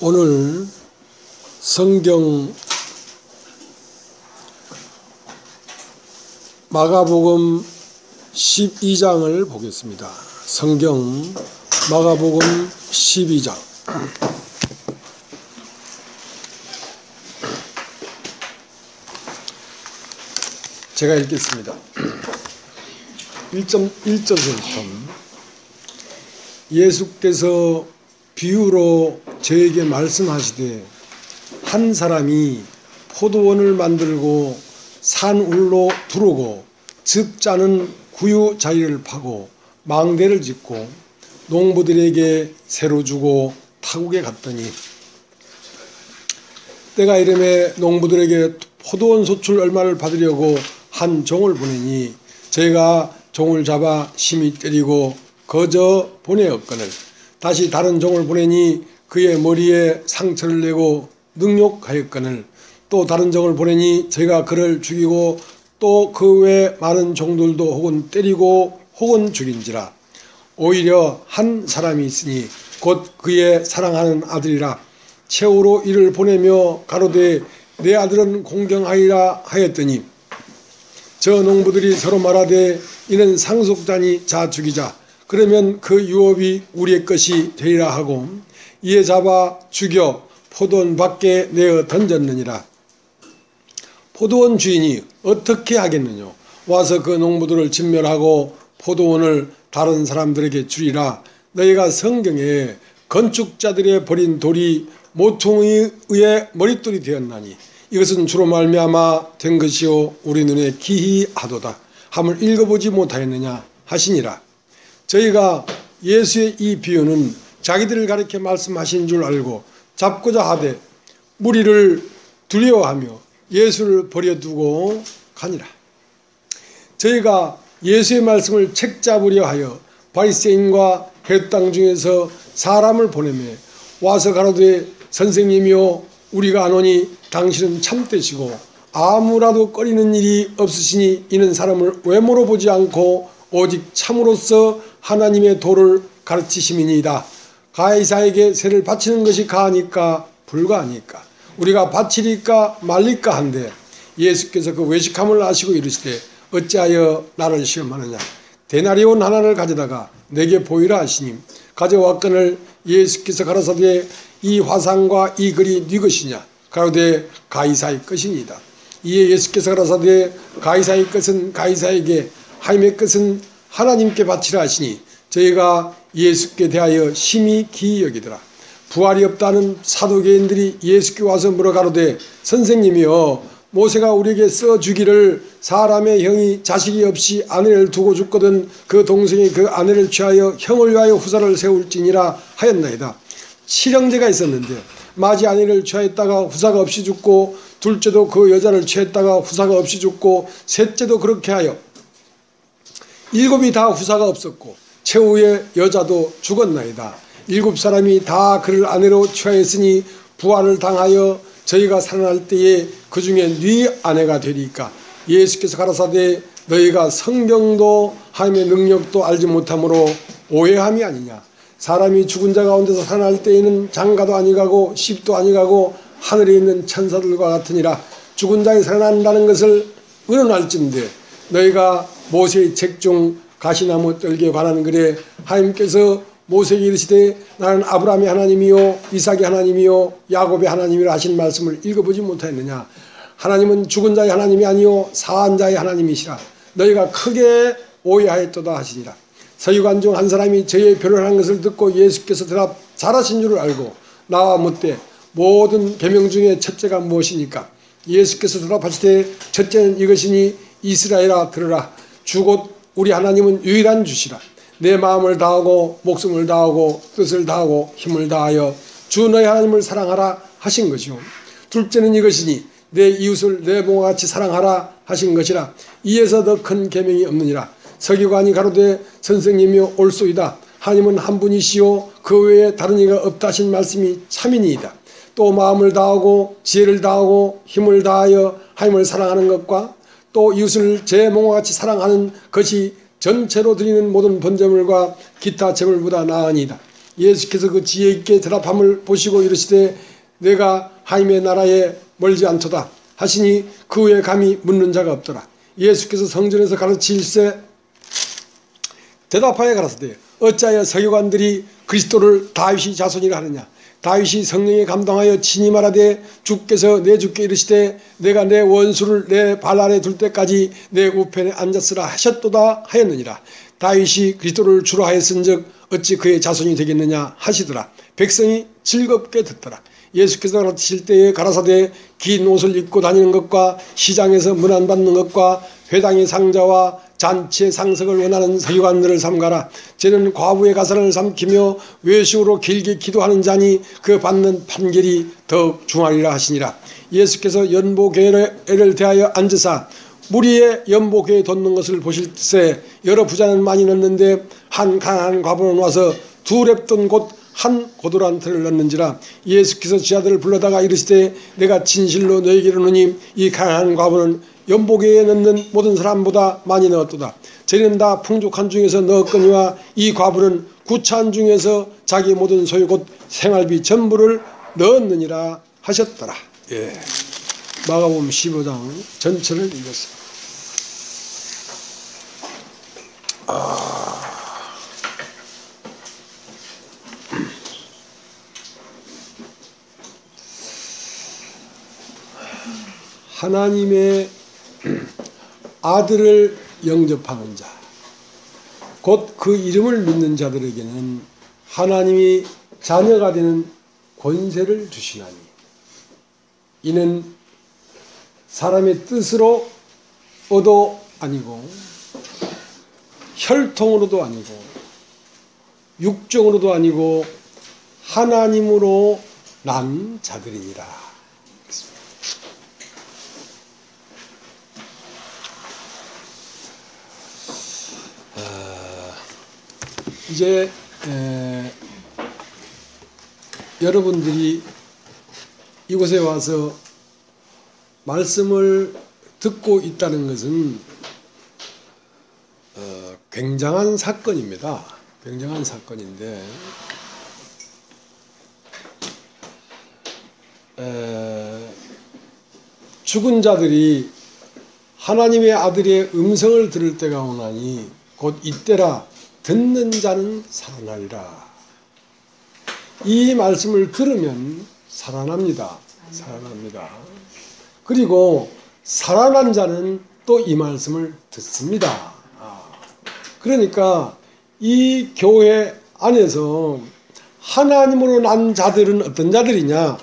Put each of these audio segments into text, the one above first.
오늘 성경 마가복음 12장을 보겠습니다. 성경 마가복음 12장. 제가 읽겠습니다. 1절부터 예수께서 비유로 저에게 말씀하시되 한 사람이 포도원을 만들고 산 울로 두르고 즙 짜는 구유 자리를 파고 망대를 짓고 농부들에게 새로 주고 타국에 갔더니 때가 이르매 농부들에게 포도원 소출 얼마를 받으려고 한 종을 보내니 저희가 종을 잡아 심히 때리고 거저 보내었거늘 다시 다른 종을 보내니 그의 머리에 상처를 내고 능욕하였거늘 또 다른 종을 보내니 저희가 그를 죽이고 또 그 외 많은 종들도 혹은 때리고 혹은 죽인지라. 오히려 한 사람이 있으니 곧 그의 사랑하는 아들이라. 최후로 이를 보내며 가로되 내 아들은 공경하리라 하였더니 저 농부들이 서로 말하되 이는 상속자니 자 죽이자. 그러면 그 유업이 우리의 것이 되리라 하고 이에 잡아 죽여 포도원 밖에 내어 던졌느니라. 포도원 주인이 어떻게 하겠느냐. 와서 그 농부들을 진멸하고 포도원을 다른 사람들에게 주리라. 너희가 성경에 건축자들의 버린 돌이 모퉁이에 의해 머릿돌이 되었나니 이것은 주로 말미암아 된 것이요 우리 눈에 기이하도다 함을 읽어보지 못하였느냐 하시니라. 저희가 예수의 이 비유는 자기들을 가리켜 말씀하신 줄 알고 잡고자 하되 무리를 두려워하며 예수를 버려두고 가니라. 저희가 예수의 말씀을 책잡으려 하여 바리새인과 헷당 중에서 사람을 보내매 와서 가로되 선생님이여 우리가 아노니 당신은 참되시고 아무라도 꺼리는 일이 없으시니 이는 사람을 외모로 보지 않고 오직 참으로서 하나님의 도를 가르치심이니이다. 가이사에게 세를 바치는 것이 가하니까 불가하니까 우리가 바치리까 말리까 한데 예수께서 그 외식함을 아시고 이르시되 어찌하여 나를 시험하느냐. 데나리온 하나를 가져다가 내게 보이라 하시니 가져왔거늘 예수께서 가라사대 이 화상과 이 글이 네 것이냐. 가로되 가이사의 것이니이다. 이에 예수께서 가라사대 가이사의 것은 가이사에게 하나님의 것은 하나님께 바치라 하시니 저희가 예수께 대하여 심히 기이 여기더라. 부활이 없다는 사두개인들이 예수께 와서 물어 가로되 선생님이여 모세가 우리에게 써주기를 사람의 형이 자식이 없이 아내를 두고 죽거든 그 동생이 그 아내를 취하여 형을 위하여 후사를 세울지니라 하였나이다. 칠형제가 있었는데 마지 아내를 취하였다가 후사가 없이 죽고 둘째도 그 여자를 취했다가 후사가 없이 죽고 셋째도 그렇게 하여 일곱이 다 후사가 없었고 최후의 여자도 죽었나이다. 일곱 사람이 다 그를 아내로 취하였으니 부활을 당하여 저희가 살아날 때에 그 중에 네 아내가 되리까. 예수께서 가라사대 너희가 성경도 하나님의 능력도 알지 못함으로 오해함이 아니냐. 사람이 죽은 자 가운데서 살아날 때에는 장가도 아니가고 십도 아니가고 하늘에 있는 천사들과 같으니라. 죽은 자가 살아난다는 것을 의논할진대 너희가 모세의 책 중 가시나무 떨기에 관한 글에 하나님께서 모세에게 이르시되 나는 아브라함의 하나님이요 이삭의 하나님이요 야곱의 하나님이라 하신 말씀을 읽어보지 못하였느냐. 하나님은 죽은 자의 하나님이 아니요 사한 자의 하나님이시라. 너희가 크게 오해하였도다 하시니라. 서기관 중 한 사람이 저의 변론한 것을 듣고 예수께서 대답 잘하신 줄을 알고 나와 묻되 모든 계명 중에 첫째가 무엇이니까. 예수께서 대답하시되 첫째는 이것이니 이스라엘아 들으라. 주 곧 우리 하나님은 유일한 주시라. 내 마음을 다하고 목숨을 다하고 뜻을 다하고 힘을 다하여 주 너희 하나님을 사랑하라 하신 것이요. 둘째는 이것이니 내 이웃을 내 몸과 같이 사랑하라 하신 것이라. 이에서 더 큰 계명이 없느니라. 서기관이 가로되 선생님이여 옳소이다. 하나님은 한 분이시요 그 외에 다른 이가 없다 하신 말씀이 참이니이다. 또 마음을 다하고 지혜를 다하고 힘을 다하여 하나님을 사랑하는 것과 또 이웃을 제 몸과 같이 사랑하는 것이 전체로 드리는 모든 번제물과 기타 제물보다 나으니이다. 예수께서 그 지혜 있게 대답함을 보시고 이르시되 내가 하나님의 나라에 멀지 않도다 하시니 그 후에 감히 묻는 자가 없더라. 예수께서 성전에서 가르치실세 대답하여 가라사대 어찌하여 서기관들이 그리스도를 다윗의 자손이라 하느냐. 다윗이 성령에 감동하여 친히 말하되 주께서 내 주께 이르시되 내가 내 원수를 내 발 아래 둘 때까지 내 우편에 앉았으라 하셨도다 하였느니라. 다윗이 그리스도를 주로 하였은즉 어찌 그의 자손이 되겠느냐 하시더라. 백성이 즐겁게 듣더라. 예수께서 가르치실 때에 가라사대 긴 옷을 입고 다니는 것과 시장에서 문안받는 것과 회당의 상자와 잔치의 상석을 원하는 서기관들을 삼가라. 쟤는 과부의 가산을 삼키며 외식으로 길게 기도하는 자니 그 받는 판결이 더욱 중하리라 하시니라. 예수께서 연보궤를 대하여 앉으사 무리의 연보궤에 돋는 것을 보실세 여러 부자는 많이 넣는데 한 가난한 과부는 와서 두 랩돈 곧 한 고도란 틀을 넣는지라. 예수께서 지아들을 불러다가 이르시되 내가 진실로 너희에게 이르노니 이 가난한 과부는 연보궤에 넣는 모든 사람보다 많이 넣었도다. 저희는 다 풍족한 중에서 넣었거니와 이 과부는 구차한 중에서 자기 모든 소유 곧 생활비 전부를 넣었느니라 하셨더라. 예. 마가복음 15장 전체를 읽었습니다. 하나님의 아들을 영접하는 자, 곧 그 이름을 믿는 자들에게는 하나님이 자녀가 되는 권세를 주시나니 이는 사람의 뜻으로도 아니고 혈통으로도 아니고 육정으로도 아니고 하나님으로 난 자들이니라. 이제 여러분들이 이곳에 와서 말씀을 듣고 있다는 것은 굉장한 사건입니다. 굉장한 사건인데 죽은 자들이 하나님의 아들의 음성을 들을 때가 오나니 곧 이때라 듣는 자는 살아나리라. 이 말씀을 들으면 살아납니다. 살아납니다. 그리고 살아난 자는 또 이 말씀을 듣습니다. 그러니까 이 교회 안에서 하나님으로 난 자들은 어떤 자들이냐?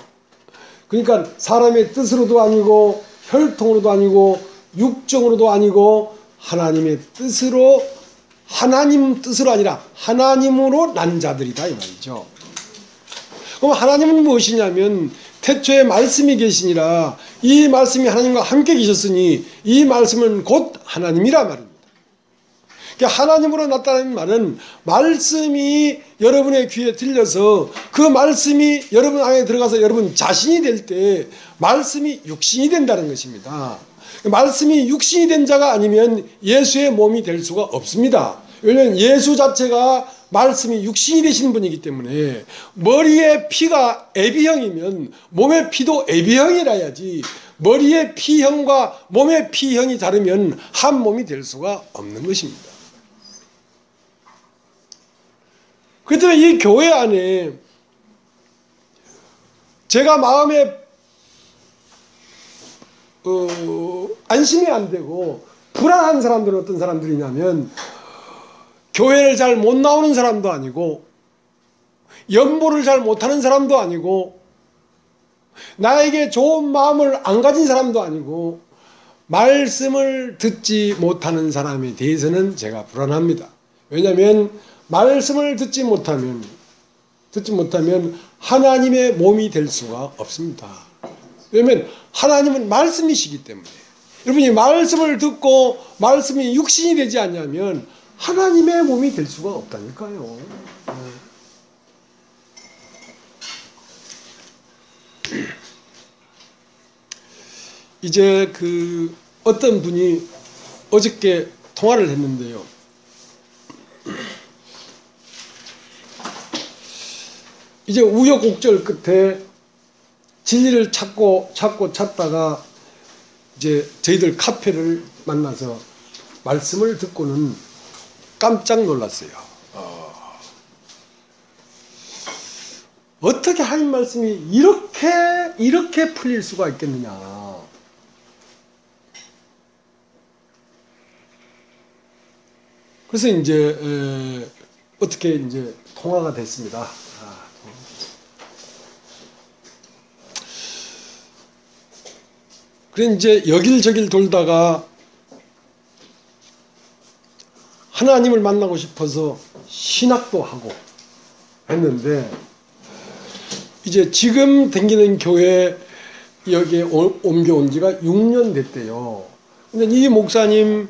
그러니까 사람의 뜻으로도 아니고 혈통으로도 아니고 육정으로도 아니고 하나님의 뜻으로, 하나님 뜻으로 아니라 하나님으로 난 자들이다 이 말이죠. 그럼 하나님은 무엇이냐면 태초에 말씀이 계시니라 이 말씀이 하나님과 함께 계셨으니 이 말씀은 곧 하나님이라 말입니다. 그러니까 하나님으로 나타나는 말은 말씀이 여러분의 귀에 들려서 그 말씀이 여러분 안에 들어가서 여러분 자신이 될 때 말씀이 육신이 된다는 것입니다. 말씀이 육신이 된 자가 아니면 예수의 몸이 될 수가 없습니다. 왜냐하면 예수 자체가 말씀이 육신이 되신 분이기 때문에 머리의 피가 AB형이면 몸의 피도 AB형이라 해야지 머리의 피형과 몸의 피형이 다르면 한 몸이 될 수가 없는 것입니다. 그렇기 때문에 이 교회 안에 제가 마음에 안심이 안 되고 불안한 사람들은 어떤 사람들이냐면 교회를 잘 못 나오는 사람도 아니고 연보를 잘 못하는 사람도 아니고 나에게 좋은 마음을 안 가진 사람도 아니고 말씀을 듣지 못하는 사람에 대해서는 제가 불안합니다. 왜냐하면 말씀을 듣지 못하면 하나님의 몸이 될 수가 없습니다. 왜냐하면 하나님은 말씀이시기 때문에 여러분이 말씀을 듣고 말씀이 육신이 되지 않냐면 하나님의 몸이 될 수가 없다니까요. 이제 어떤 분이 어저께 통화를 했는데요. 이제 우여곡절 끝에 진리를 찾다가 이제 저희들 카페를 만나서 말씀을 듣고는 깜짝 놀랐어요. 어떻게 하나님 말씀이 이렇게 풀릴 수가 있겠느냐. 그래서 이제 어떻게 이제 통화가 됐습니다. 그래 이제 여길저길 돌다가 하나님을 만나고 싶어서 신학도 하고 했는데 이제 지금 다니는 교회 여기에 옮겨온 지가 6년 됐대요. 근데 이 목사님도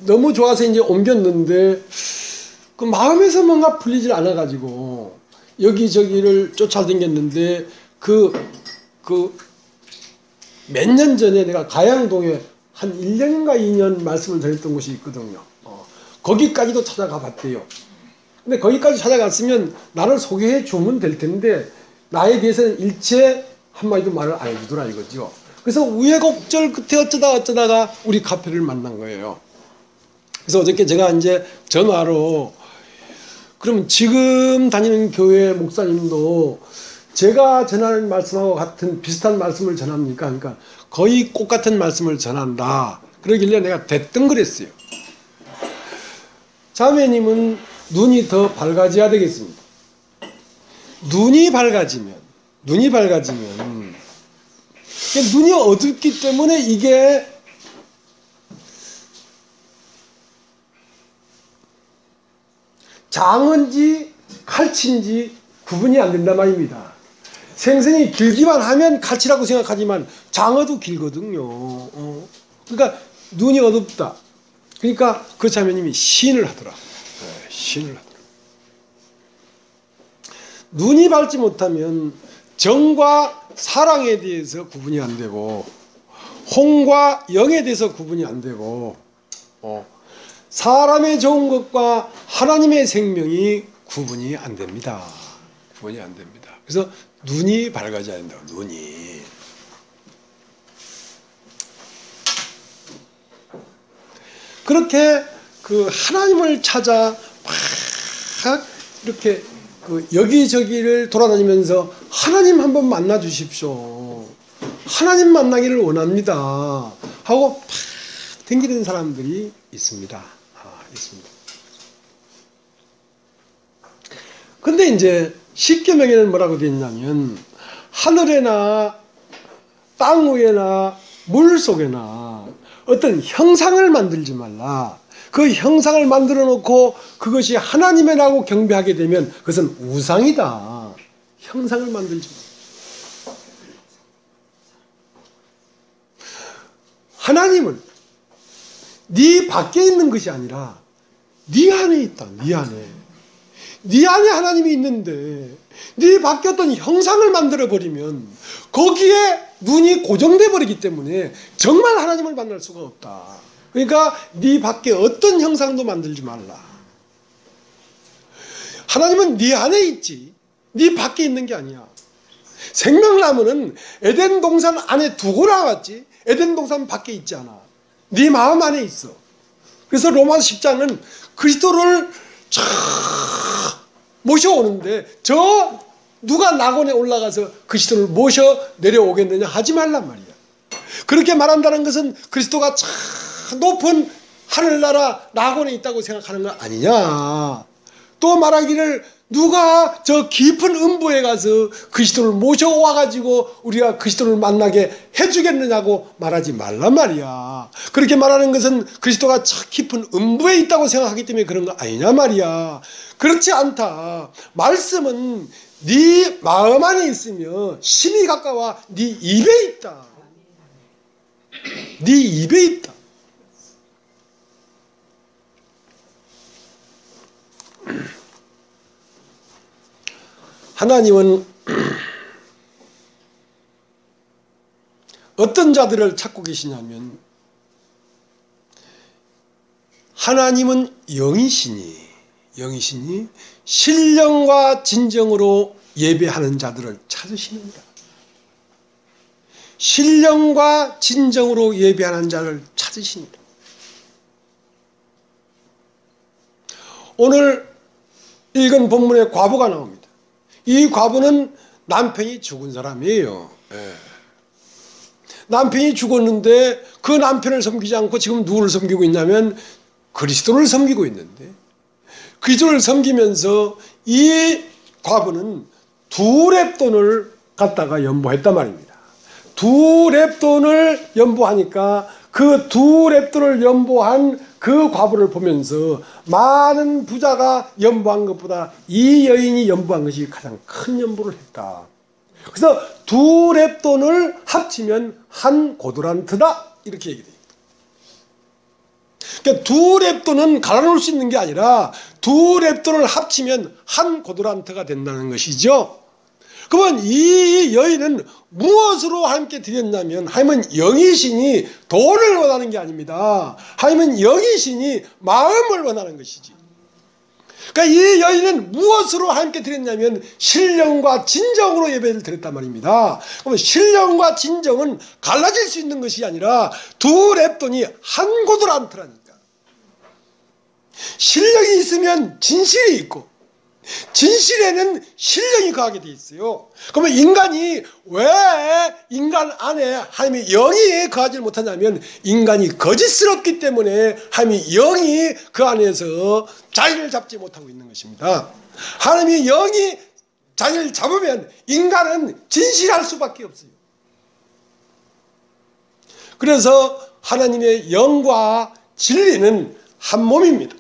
너무 좋아서 이제 옮겼는데 그 마음에서 뭔가 풀리질 않아가지고 여기저기를 쫓아다녔는데 몇 년 전에 내가 가양동에 한 1년인가 2년 말씀을 전했던 곳이 있거든요. 거기까지도 찾아가 봤대요. 근데 거기까지 찾아갔으면 나를 소개해 주면 될 텐데 나에 대해서는 일체 한마디도 말을 안 해주더라 이거죠. 그래서 우여곡절 끝에 어쩌다가 우리 카페를 만난 거예요. 그래서 어저께 제가 이제 전화로 그러면 지금 다니는 교회 목사님도 제가 전하는 말씀하고 같은 비슷한 말씀을 전합니까? 그러니까 거의 똑같은 말씀을 전한다. 그러길래 내가 대뜸 그랬어요. 자매님은 눈이 더 밝아져야 되겠습니다. 눈이 밝아지면 눈이 어둡기 때문에 이게 장어인지 칼치인지 구분이 안 된단 말입니다. 생선이 길기만 하면 칼치라고 생각하지만 장어도 길거든요. 그러니까 눈이 어둡다. 그러니까 그 자매님이 시인을 하더라. 시인을 하더라. 눈이 밝지 못하면 정과 사랑에 대해서 구분이 안 되고 홍과 영에 대해서 구분이 안 되고 사람의 좋은 것과 하나님의 생명이 구분이 안 됩니다. 구분이 안 됩니다. 그래서 눈이 밝아져야 된다고. 눈이. 그렇게 그 하나님을 찾아 막 이렇게 그 여기저기를 돌아다니면서 하나님 한번 만나 주십시오. 하나님 만나기를 원합니다. 하고 막 댕기는 사람들이 있습니다. 있습니다. 근데 이제 십계명에는 뭐라고 되어 있냐면 하늘에나 땅 위에나 물 속에나 어떤 형상을 만들지 말라. 그 형상을 만들어 놓고 그것이 하나님이라고 경배하게 되면 그것은 우상이다. 형상을 만들지 말라. 하나님은 네 밖에 있는 것이 아니라 네 안에 있다. 네 안에. 네 안에 하나님이 있는데 네 밖에 어떤 형상을 만들어버리면 거기에 눈이 고정돼 버리기 때문에 정말 하나님을 만날 수가 없다. 그러니까 네 밖에 어떤 형상도 만들지 말라. 하나님은 네 안에 있지 네 밖에 있는 게 아니야. 생명나무는 에덴 동산 안에 두고 나왔지 에덴 동산 밖에 있지 않아. 네 마음 안에 있어. 그래서 로마서 10장은 그리스도를 쫙 모셔오는데 저 누가 낙원에 올라가서 그리스도를 모셔 내려오겠느냐 하지 말란 말이야. 그렇게 말한다는 것은 그리스도가 참 높은 하늘나라 낙원에 있다고 생각하는 거 아니냐. 또 말하기를 누가 저 깊은 음부에 가서 그리스도를 모셔와가지고 우리가 그리스도를 만나게 해주겠느냐고 말하지 말란 말이야. 그렇게 말하는 것은 그리스도가 저 깊은 음부에 있다고 생각하기 때문에 그런 거 아니냐 말이야. 그렇지 않다. 말씀은 네 마음 안에 있으며 심히 가까워 네 입에 있다. 네 입에 있다. 하나님은 어떤 자들을 찾고 계시냐면 하나님은 영이시니 영이시니 신령과 진정으로 예배하는 자들을 찾으시느니라. 신령과 진정으로 예배하는 자를 찾으시니라. 오늘 읽은 본문에 과부가 나옵니다. 이 과부는 남편이 죽은 사람이에요. 남편이 죽었는데 그 남편을 섬기지 않고 지금 누구를 섬기고 있냐면 그리스도를 섬기고 있는데, 그리스도를 섬기면서 이 과부는 두 렙돈을 갖다가 연보했단 말입니다. 두 렙돈을 연보하니까 그 두 렙돈을 연보한 그 과부를 보면서 많은 부자가 연보한 것보다 이 여인이 연보한 것이 가장 큰 연보를 했다. 그래서 두 렙돈을 합치면 한 고도란트다, 이렇게 얘기돼요. 그러니까 두 렙돈은 갈아놓을 수 있는 게 아니라 두 렙돈을 합치면 한 고도란트가 된다는 것이죠. 그러면 이 여인은 무엇으로 함께 드렸냐면, 하나님은 영이시니 돈을 원하는 게 아닙니다. 하나님은 영이시니 마음을 원하는 것이지. 그러니까 이 여인은 무엇으로 함께 드렸냐면 신령과 진정으로 예배를 드렸단 말입니다. 그러면 신령과 진정은 갈라질 수 있는 것이 아니라 두 렙돈이 한 고도란트라니까. 신령이 있으면 진실이 있고, 진실에는 신령이 거하게 돼 있어요. 그러면 인간이 왜 인간 안에 하나님의 영이 거하지 못하냐면 인간이 거짓스럽기 때문에 하나님의 영이 그 안에서 자리를 잡지 못하고 있는 것입니다. 하나님의 영이 자리를 잡으면 인간은 진실할 수밖에 없어요. 그래서 하나님의 영과 진리는 한 몸입니다.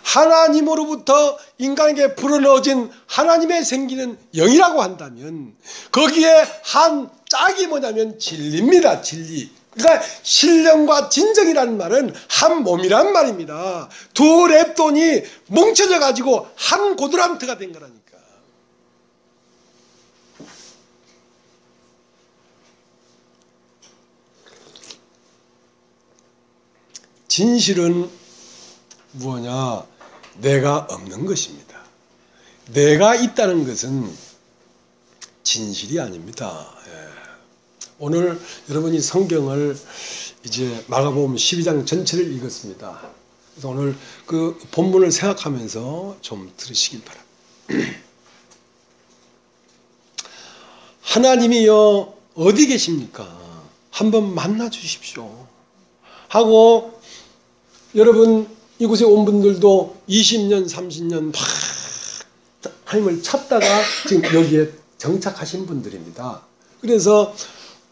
하나님으로부터 인간에게 불어넣어진 하나님의 생기는 영이라고 한다면 거기에 한 짝이 뭐냐면 진리입니다. 진리. 그러니까 신령과 진정이라는 말은 한 몸이란 말입니다. 두 렙돈이 뭉쳐져 가지고 한 고도란트가 된 거라니까. 진실은 무엇냐? 내가 없는 것입니다. 내가 있다는 것은 진실이 아닙니다. 오늘 여러분이 성경을 이제 마가복음 12장 전체를 읽었습니다. 그래서 오늘 그 본문을 생각하면서 좀 들으시길 바랍니다. 하나님이요 어디 계십니까? 한번 만나 주십시오 하고, 여러분 이곳에 온 분들도 20년 30년 막 하나님을 찾다가 지금 여기에 정착하신 분들입니다. 그래서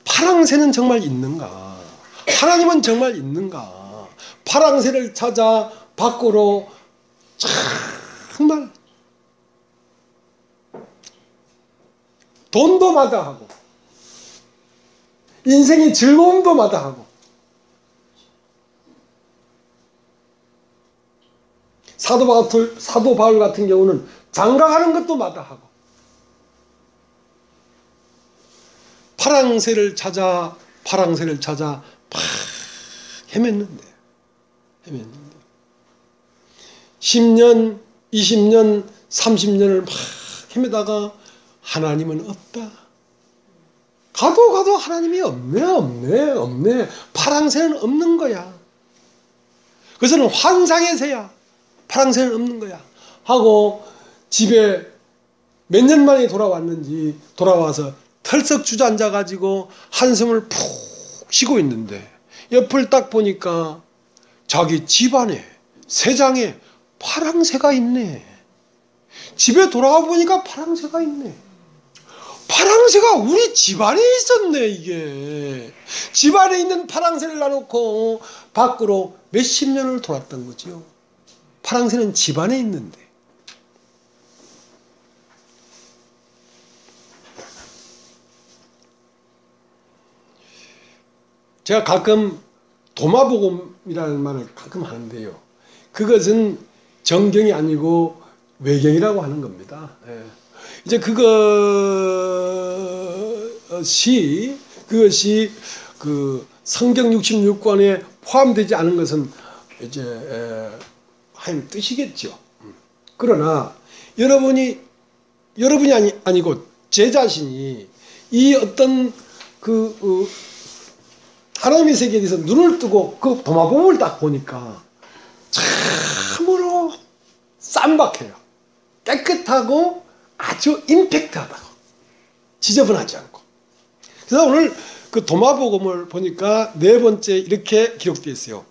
파랑새는 정말 있는가? 하나님은 정말 있는가? 파랑새를 찾아 밖으로 정말 돈도 마다하고 인생의 즐거움도 마다하고 사도 바울 같은 경우는 장가가는 것도 마다하고 파랑새를 찾아 막 헤맸는데 10년, 20년, 30년을 막 헤매다가 하나님은 없다. 가도 하나님이 없네. 파랑새는 없는 거야. 그것은 환상의 새야. 파랑새는 없는 거야. 하고 집에 몇 년 만에 돌아왔는지 돌아와서 털썩 주저앉아 가지고 한숨을 푹 쉬고 있는데 옆을 딱 보니까 자기 집안에 새장에 파랑새가 있네. 집에 돌아와 보니까 파랑새가 있네. 파랑새가 우리 집안에 있었네. 이게 집안에 있는 파랑새를 놔놓고 밖으로 몇십 년을 돌았던 거죠. 파랑새는 집안에 있는데. 제가 가끔 도마복음이라는 말을 가끔 하는데요. 그것은 정경이 아니고 외경이라고 하는 겁니다. 이제 그것이 그 성경 66권에 포함되지 않은 것은 이제 하나님 뜻이겠죠. 그러나 여러분이 아니고 제 자신이 이 어떤 하나님의 세계에 대해서 눈을 뜨고 그 도마뱀을 딱 보니까 참으로 쌈박해요. 깨끗하고 아주 임팩트하다고. 지저분하지 않고. 그래서 오늘 그 도마뱀을 보니까 네 번째 이렇게 기록되어 있어요.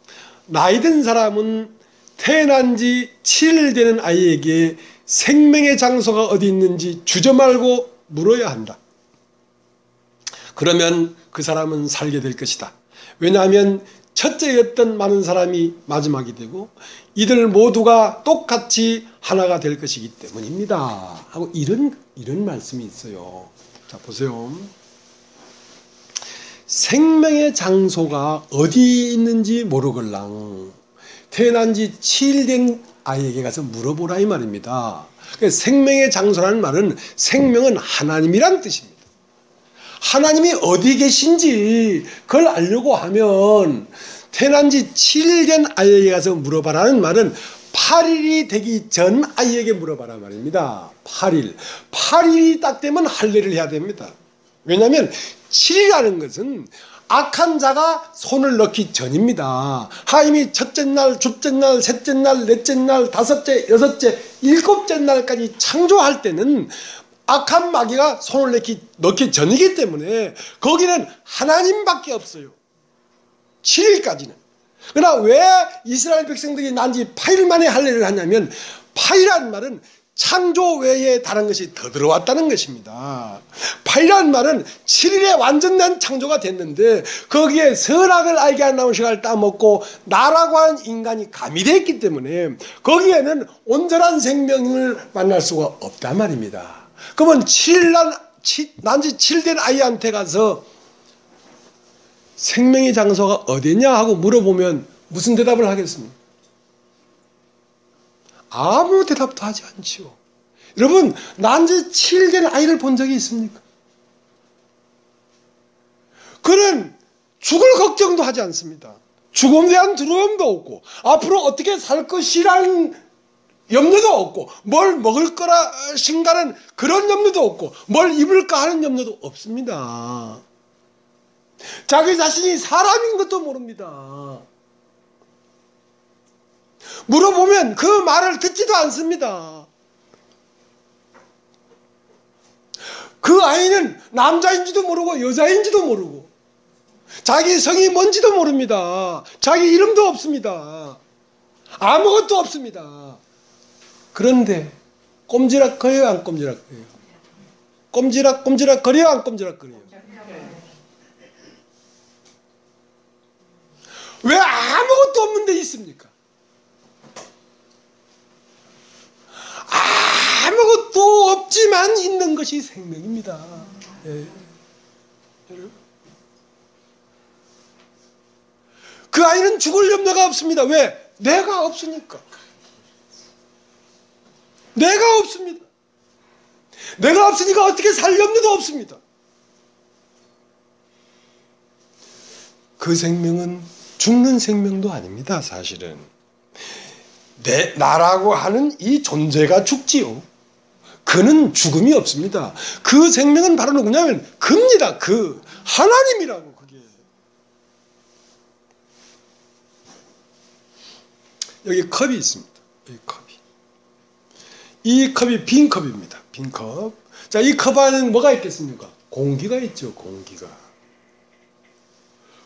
나이 든 사람은 태어난 지 7일 되는 아이에게 생명의 장소가 어디 있는지 주저 말고 물어야 한다. 그러면 그 사람은 살게 될 것이다. 왜냐하면 첫째였던 많은 사람이 마지막이 되고 이들 모두가 똑같이 하나가 될 것이기 때문입니다. 하고 이런 말씀이 있어요. 자, 보세요. 생명의 장소가 어디 있는지 모르걸랑 태어난 지 7일 된 아이에게 가서 물어보라 이 말입니다. 생명의 장소라는 말은 생명은 하나님이란 뜻입니다. 하나님이 어디 계신지 그걸 알려고 하면 태어난 지 7일 된 아이에게 가서 물어봐라는 말은 8일이 되기 전 아이에게 물어봐라 말입니다. 8일이 딱 되면 할례를 해야 됩니다. 왜냐하면 7이라는 것은 악한 자가 손을 넣기 전입니다. 하나님이 첫째 날, 둘째 날, 셋째 날, 넷째 날, 다섯째, 여섯째, 일곱째 날까지 창조할 때는 악한 마귀가 손을 넣기 전이기 때문에 거기는 하나님밖에 없어요. 7일까지는. 그러나 왜 이스라엘 백성들이 난 지 8일 만에 할례를 하냐면 8이라는 말은 창조 외에 다른 것이 더 들어왔다는 것입니다. 8이라는 말은 7일에 완전한 창조가 됐는데 거기에 선악을 알게 하는 시간을 따먹고 나라고 하는 인간이 가미되어 있기 때문에 거기에는 온전한 생명을 만날 수가 없단 말입니다. 그러면 난 지 7일 된 아이한테 가서 생명의 장소가 어디냐 하고 물어보면 무슨 대답을 하겠습니까? 아무 대답도 하지 않지요. 여러분, 난 지 7일 된 아이를 본 적이 있습니까? 그는 죽을 걱정도 하지 않습니다. 죽음에 대한 두려움도 없고 앞으로 어떻게 살 것이라는 염려도 없고 뭘 먹을 것인가는 그런 염려도 없고 뭘 입을까 하는 염려도 없습니다. 자기 자신이 사람인 것도 모릅니다. 물어보면 그 말을 듣지도 않습니다. 그 아이는 남자인지도 모르고 여자인지도 모르고 자기 성이 뭔지도 모릅니다. 자기 이름도 없습니다. 아무것도 없습니다. 그런데 꼼지락거려요, 안 꼼지락거려요? 꼼지락거려요, 안 꼼지락거려요? 왜 아무것도 없는 데 있습니까? 아무것도 없지만 있는 것이 생명입니다. 예. 그 아이는 죽을 염려가 없습니다. 왜? 내가 없으니까. 내가 없습니다. 내가 없으니까 어떻게 살 염려도 없습니다. 그 생명은 죽는 생명도 아닙니다. 사실은 나라고 하는 이 존재가 죽지요. 그는 죽음이 없습니다. 그 생명은 바로 누구냐면 그입니다. 그 하나님이라고. 그게 여기 컵이 있습니다. 이 컵이 빈 컵입니다. 빈 컵. 자, 이 컵 안에는 뭐가 있겠습니까? 공기가 있죠. 공기가.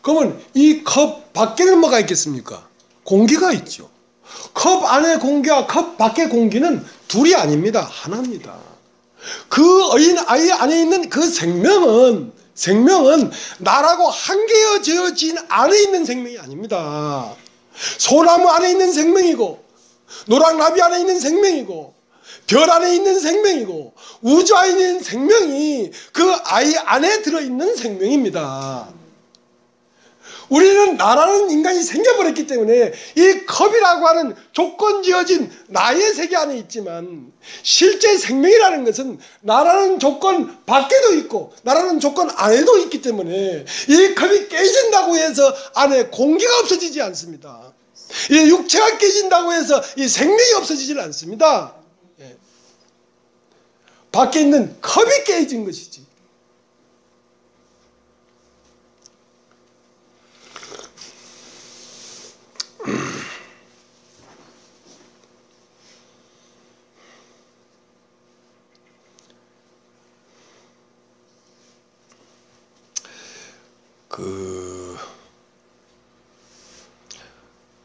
그러면 이 컵 밖에는 뭐가 있겠습니까? 공기가 있죠. 컵 안의 공기와 컵 밖의 공기는 둘이 아닙니다. 하나입니다. 그 아이 안에 있는 그 생명은 나라고 한계어진 안에 있는 생명이 아닙니다. 소나무 안에 있는 생명이고 노랑나비 안에 있는 생명이고 별 안에 있는 생명이고 우주 안에 있는 생명이 그 아이 안에 들어있는 생명입니다. 우리는 나라는 인간이 생겨버렸기 때문에 이 컵이라고 하는 조건 지어진 나의 세계 안에 있지만, 실제 생명이라는 것은 나라는 조건 밖에도 있고 나라는 조건 안에도 있기 때문에 이 컵이 깨진다고 해서 안에 공기가 없어지지 않습니다. 이 육체가 깨진다고 해서 이 생명이 없어지질 않습니다. 예. 밖에 있는 컵이 깨진 것이지.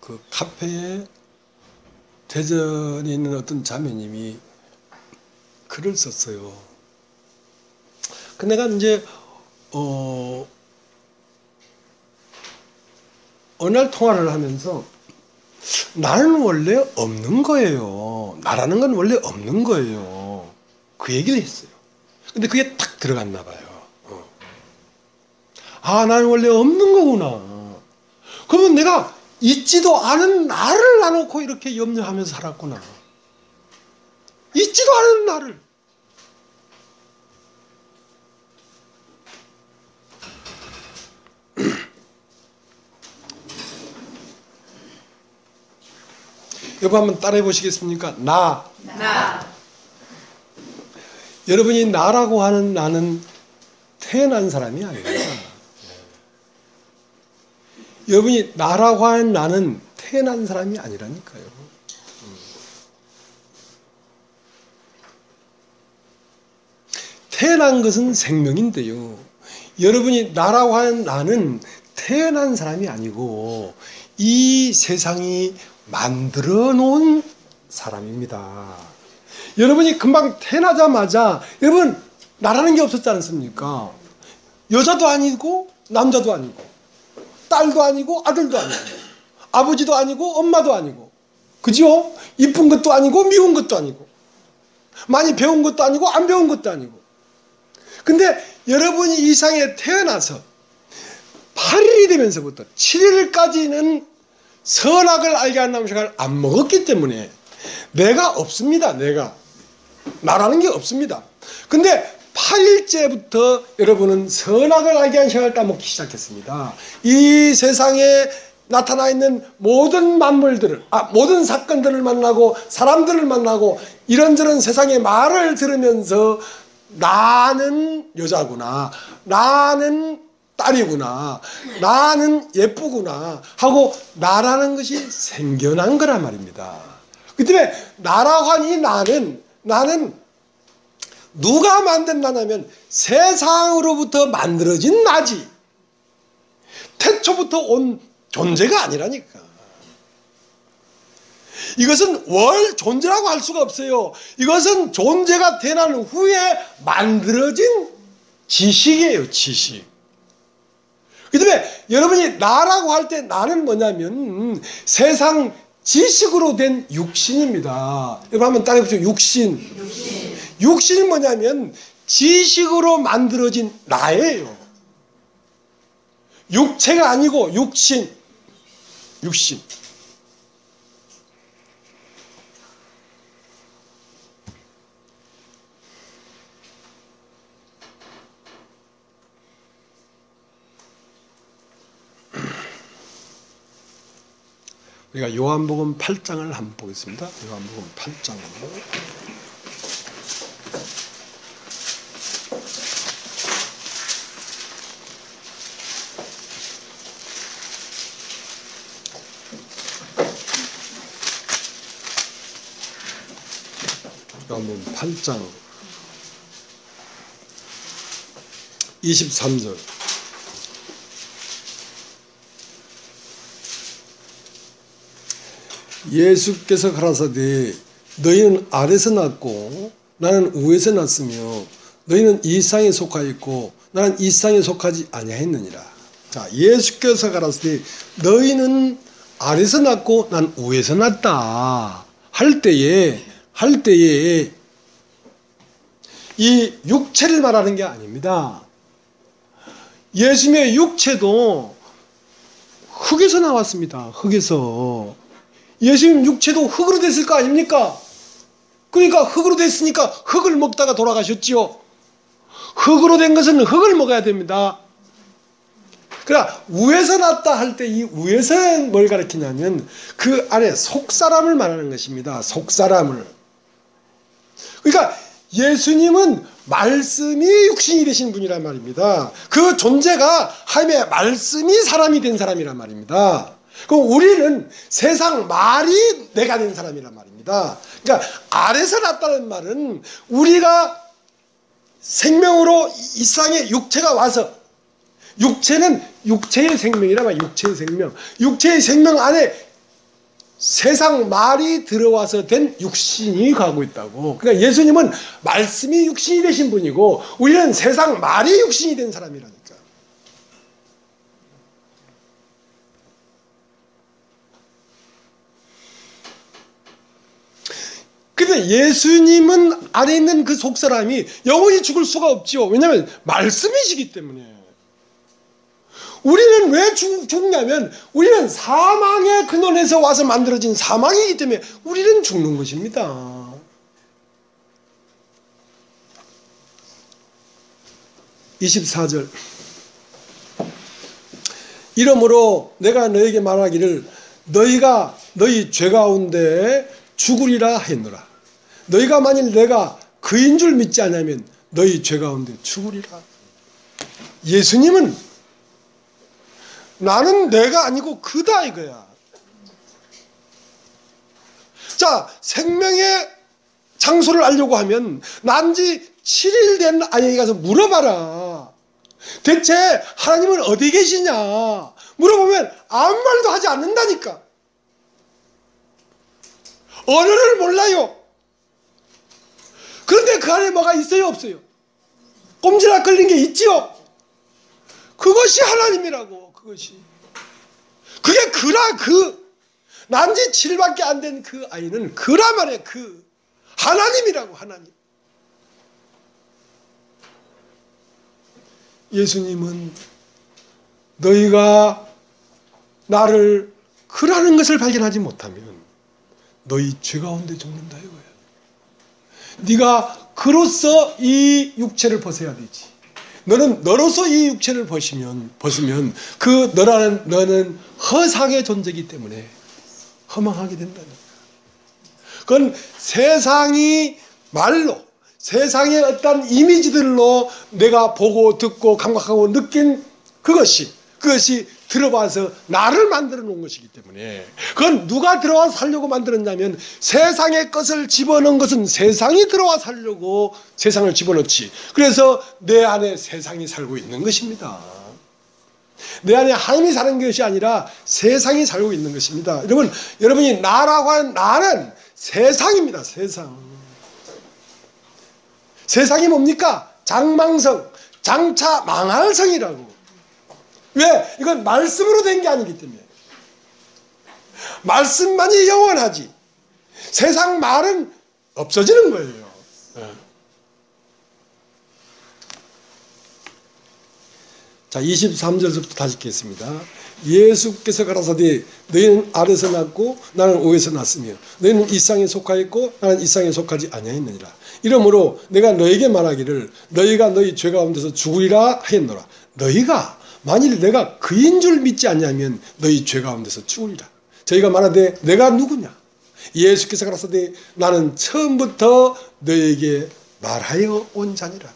그 카페에 대전에 있는 어떤 자매님이 글을 썼어요. 그 내가 이제 어느 날 통화를 하면서 나는 원래 없는 거예요. 나라는 건 원래 없는 거예요. 그 얘기를 했어요. 근데 그게 딱 들어갔나 봐요. 아, 나는 원래 없는 거구나. 그러면 내가 있지도 않은 나를 놔놓고 이렇게 염려하면서 살았구나. 있지도 않은 나를. 여러분 한번 따라해 보시겠습니까? 나. 여러분이 나라고 하는 나는 태어난 사람이 아닙니다. 여러분이 나라고 하는 나는 태어난 사람이 아니라니까요. 태어난 것은 생명인데요. 여러분이 나라고 하는 나는 태어난 사람이 아니고 이 세상이 만들어 놓은 사람입니다. 여러분이 금방 태어나자마자 여러분 나라는 게 없었지 않습니까? 여자도 아니고 남자도 아니고 딸도 아니고 아들도 아니고 아버지도 아니고 엄마도 아니고, 그죠? 이쁜 것도 아니고 미운 것도 아니고 많이 배운 것도 아니고 안 배운 것도 아니고. 근데 여러분이 이 세상에 태어나서 8일이 되면서부터 7일까지는 선악을 알게 한 나무식을 안 먹었기 때문에 내가 없습니다. 나라는 게 없습니다. 근데 8일째부터 여러분은 선악을 알게 한 시간을 따먹기 시작했습니다. 이 세상에 나타나 있는 모든 만물들을, 모든 사건들을 만나고 사람들을 만나고 이런저런 세상의 말을 들으면서 나는 여자구나, 나는 딸이구나, 나는 예쁘구나 하고 나라는 것이 생겨난 거란 말입니다. 그 때문에 나라고 한 이 나는 누가 만든 나냐면 세상으로부터 만들어진 나지 태초부터 온 존재가 아니라니까. 이것은 월 존재라고 할 수가 없어요. 이것은 존재가 태어난 후에 만들어진 지식이에요. 지식. 그 다음에 여러분이 나라고 할 때 나는 뭐냐면 세상 지식으로 된 육신입니다. 여러분 한번 따라해 보세요. 육신이 뭐냐면 지식으로 만들어진 나예요. 육체가 아니고 육신. 우리가 요한복음 8장을 한번 보겠습니다. 요한복음 8장으로. 요한복음 8장 23절. 예수께서 가라사대 너희는 아래서 났고 나는 위에서 났으며 너희는 이 세상에 속하였고 나는 이 세상에 속하지 아니하였느니라. 자, 예수께서 가라사대 너희는 아래서 났고 난 위에서 났다 할 때에 이 육체를 말하는 게 아닙니다. 예수님의 육체도 흙에서 나왔습니다. 흙에서. 예수님 육체도 흙으로 됐을 거 아닙니까? 그러니까 흙으로 됐으니까 흙을 먹다가 돌아가셨지요. 흙으로 된 것은 흙을 먹어야 됩니다. 그러나 우에서 났다 할 때 이 우에서는 뭘 가리키냐면 그 안에 속사람을 말하는 것입니다. 속사람을. 그러니까 예수님은 말씀이 육신이 되신 분이란 말입니다. 그 존재가 하나님의 말씀이 사람이 된 사람이란 말입니다. 그럼 우리는 세상 말이 내가 된 사람이란 말입니다. 그러니까 아래서 났다는 말은 우리가 생명으로 이 세상에 육체가 와서, 육체는 육체의 생명이란 말이에요. 육체의 생명. 육체의 생명 안에 세상 말이 들어와서 된 육신이 가고 있다고. 그러니까 예수님은 말씀이 육신이 되신 분이고 우리는 세상 말이 육신이 된 사람이라니까. 근데 예수님은 안에 있는 그 속사람이 영원히 죽을 수가 없지요. 왜냐하면 말씀이시기 때문에. 우리는 왜 죽냐면 우리는 사망의 근원에서 와서 만들어진 사망이기 때문에 우리는 죽는 것입니다. (24절) 이러므로 내가 너에게 말하기를 너희가 너희 죄 가운데 죽으리라 했노라. 너희가 만일 내가 그인 줄 믿지 않으면 너희 죄 가운데 죽으리라. 예수님은 나는 내가 아니고 그다 이거야. 자, 생명의 장소를 알려고 하면 난지 7일 된 아이에게 가서 물어봐라. 대체 하나님은 어디 계시냐 물어보면 아무 말도 하지 않는다니까. 언어를 몰라요. 그런데 그 안에 뭐가 있어요 없어요? 꼼지락 걸린 게 있지요. 그것이 하나님이라고. 그것이 그게 그라. 그 난지 7일밖에 안 된 그 아이는 그라 말이에요. 그 하나님이라고. 하나님. 예수님은 너희가 나를 그라는 것을 발견하지 못하면 너희 죄 가운데 죽는다 이거야. 네가 그로서 이 육체를 벗어야 되지. 너는 너로서 이 육체를 벗으면 그 너는 허상의 존재이기 때문에 허망하게 된다니까. 그건 세상이 말로, 세상의 어떤 이미지들로 내가 보고 듣고 감각하고 느낀 그것이 들어와서 나를 만들어 놓은 것이기 때문에. 그건 누가 들어와서 살려고 만들었냐면 세상의 것을 집어넣은 것은 세상이 들어와 살려고 세상을 집어넣지. 그래서 내 안에 세상이 살고 있는 것입니다. 내 안에 하나님이 사는 것이 아니라 세상이 살고 있는 것입니다. 여러분이 나라고 하는 나는 세상입니다. 세상이 뭡니까? 장망성, 장차 망할 성이라고. 왜? 이건 말씀으로 된 게 아니기 때문에. 말씀만이 영원하지 세상 말은 없어지는 거예요. 자, 23절부터 다시 읽겠습니다. 예수께서 가라사대 너희는 아래서 났고 나는 위에서 났으며 너희는 이 세상에 속하였고 나는 이 세상에 속하지 아니하였느니라. 이러므로 내가 너에게 말하기를 너희가 너희 죄 가운데서 죽으리라 하였노라. 너희가 만일 내가 그인 줄 믿지 않냐면 너희 죄 가운데서 죽으리라. 저희가 말하되 내가 누구냐? 예수께서 가라사대 나는 처음부터 너에게 말하여 온 자니라.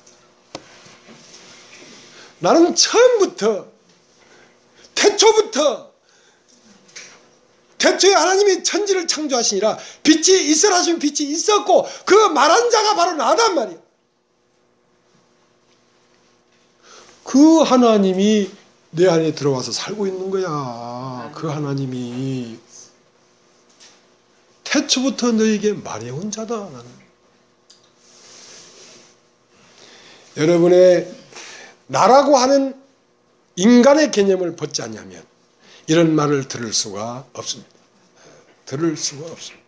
나는 처음부터 태초에 하나님이 천지를 창조하시니라. 빛이 있으라 하시면 빛이 있었고 그 말한 자가 바로 나단 말이야. 그 하나님이 내 안에 들어와서 살고 있는 거야. 그 하나님이 태초부터 너에게 말해온 자다. 나는. 여러분의 나라고 하는 인간의 개념을 벗지 않냐면 이런 말을 들을 수가 없습니다. 들을 수가 없습니다.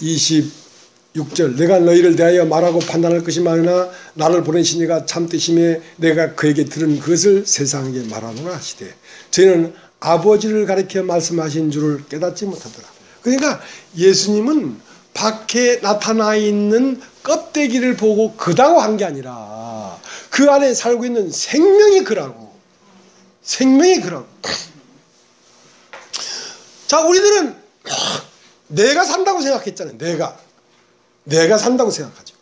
26절 내가 너희를 대하여 말하고 판단할 것이 많으나 나를 보내신 이가 참되심에 내가 그에게 들은 그것을 세상에게 말하노라 하시되 저희는 아버지를 가리켜 말씀하신 줄을 깨닫지 못하더라. 그러니까 예수님은 밖에 나타나 있는 껍데기를 보고 그다고 한 게 아니라 그 안에 살고 있는 생명이 그라고. 생명이 그라고. 자, 우리들은 내가 산다고 생각했잖아요. 내가 산다고 생각하죠.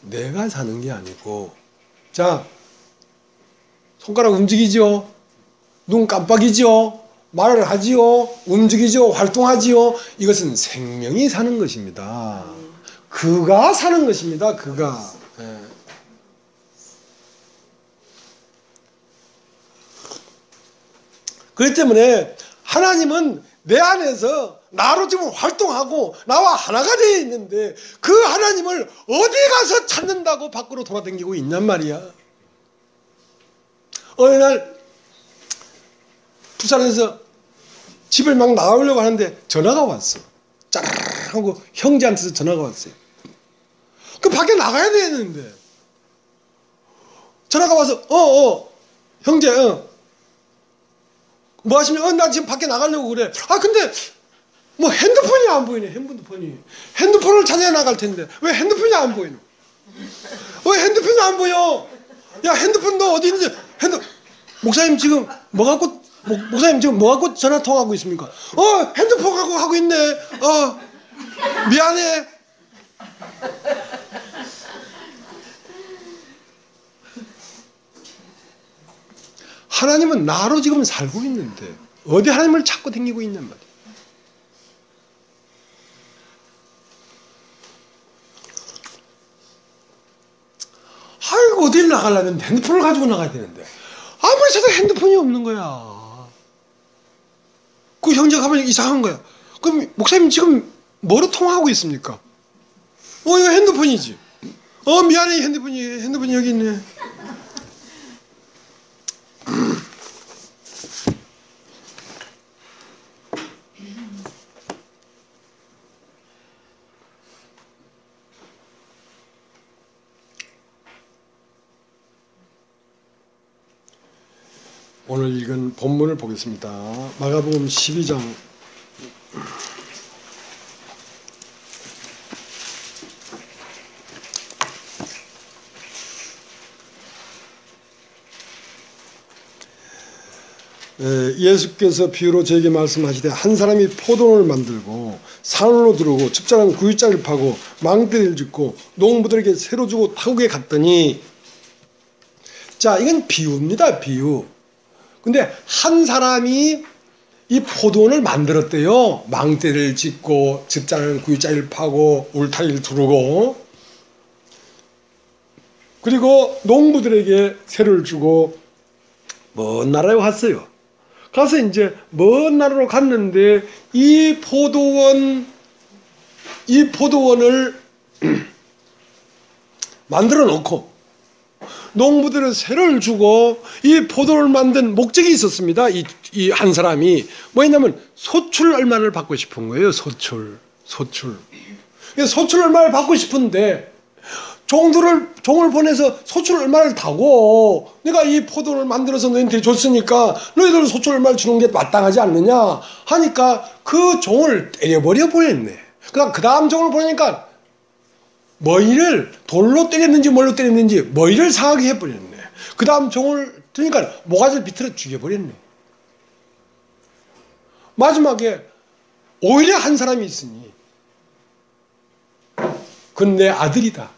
내가 사는 게 아니고, 자, 손가락 움직이죠? 눈 깜빡이죠? 말을 하지요? 움직이죠? 활동하지요? 이것은 생명이 사는 것입니다. 그가 사는 것입니다. 그가. 예. 그렇기 때문에 하나님은 내 안에서 나로 지금 활동하고 나와 하나가 되어 있는데 그 하나님을 어디 가서 찾는다고 밖으로 돌아다니고 있냔 말이야. 어느 날 부산에서 집을 막 나가려고 하는데 전화가 왔어. 짜르르 하고 형제한테서 전화가 왔어요. 그 밖에 나가야 되는데 전화가 와서 형제 뭐 하시면 나 지금 밖에 나가려고 그래. 아 근데 뭐 핸드폰이 안 보이네. 핸드폰을 찾아야 나갈 텐데 왜 핸드폰이 안 보이노? 왜 핸드폰이 안 보여? 야 핸드폰 너 어디 있는지 목사님 지금 뭐 갖고 전화 통화하고 있습니까? 핸드폰 갖고 하고 있네. 미안해. 하나님은 나로 지금 살고 있는데 어디 하나님을 찾고 다니고 있냔 말이야. 아이고 어딜 나가려면 핸드폰을 가지고 나가야 되는데 아무리 찾아도 핸드폰이 없는 거야. 그 형제가 가면 이상한 거야. 그럼 목사님 지금 뭐로 통화하고 있습니까? 이거 핸드폰이지. 미안해 핸드폰이 여기 있네. 오늘 읽은 본문을 보겠습니다. 마가복음 12장 예수께서 비유로 저에게 말씀하시되 한 사람이 포도원을 만들고 산으로 들어오고 즙자는 구유자를 파고 망대를 짓고 농부들에게 새로 주고 타국에 갔더니 자 이건 비유입니다. 비유. 근데 한 사람이 이 포도원을 만들었대요. 망대를 짓고 즙자는 구유자를 파고 울타리를 두르고 그리고 농부들에게 새를 주고 먼 나라에 왔어요. 가서 이제 먼 나라로 갔는데 이 포도원을 만들어 놓고 농부들은 새를 주고 이 포도를 만든 목적이 있었습니다. 이 한 사람이 뭐였냐면 소출 얼마를 받고 싶은 거예요. 소출 얼마를 받고 싶은데 종을 보내서 소출 얼마를 타고 내가 이 포도를 만들어서 너희한테 줬으니까 너희들 소출 얼마를 주는 게 마땅하지 않느냐 하니까 그 종을 때려버려 버렸네. 그 다음 종을 보니까 머리를 돌로 때렸는지 뭘로 때렸는지 머리를 상하게 해버렸네. 그 다음 종을 드니까 모가지를 비틀어 죽여버렸네. 마지막에 오히려 한 사람이 있으니 그건 내 아들이다.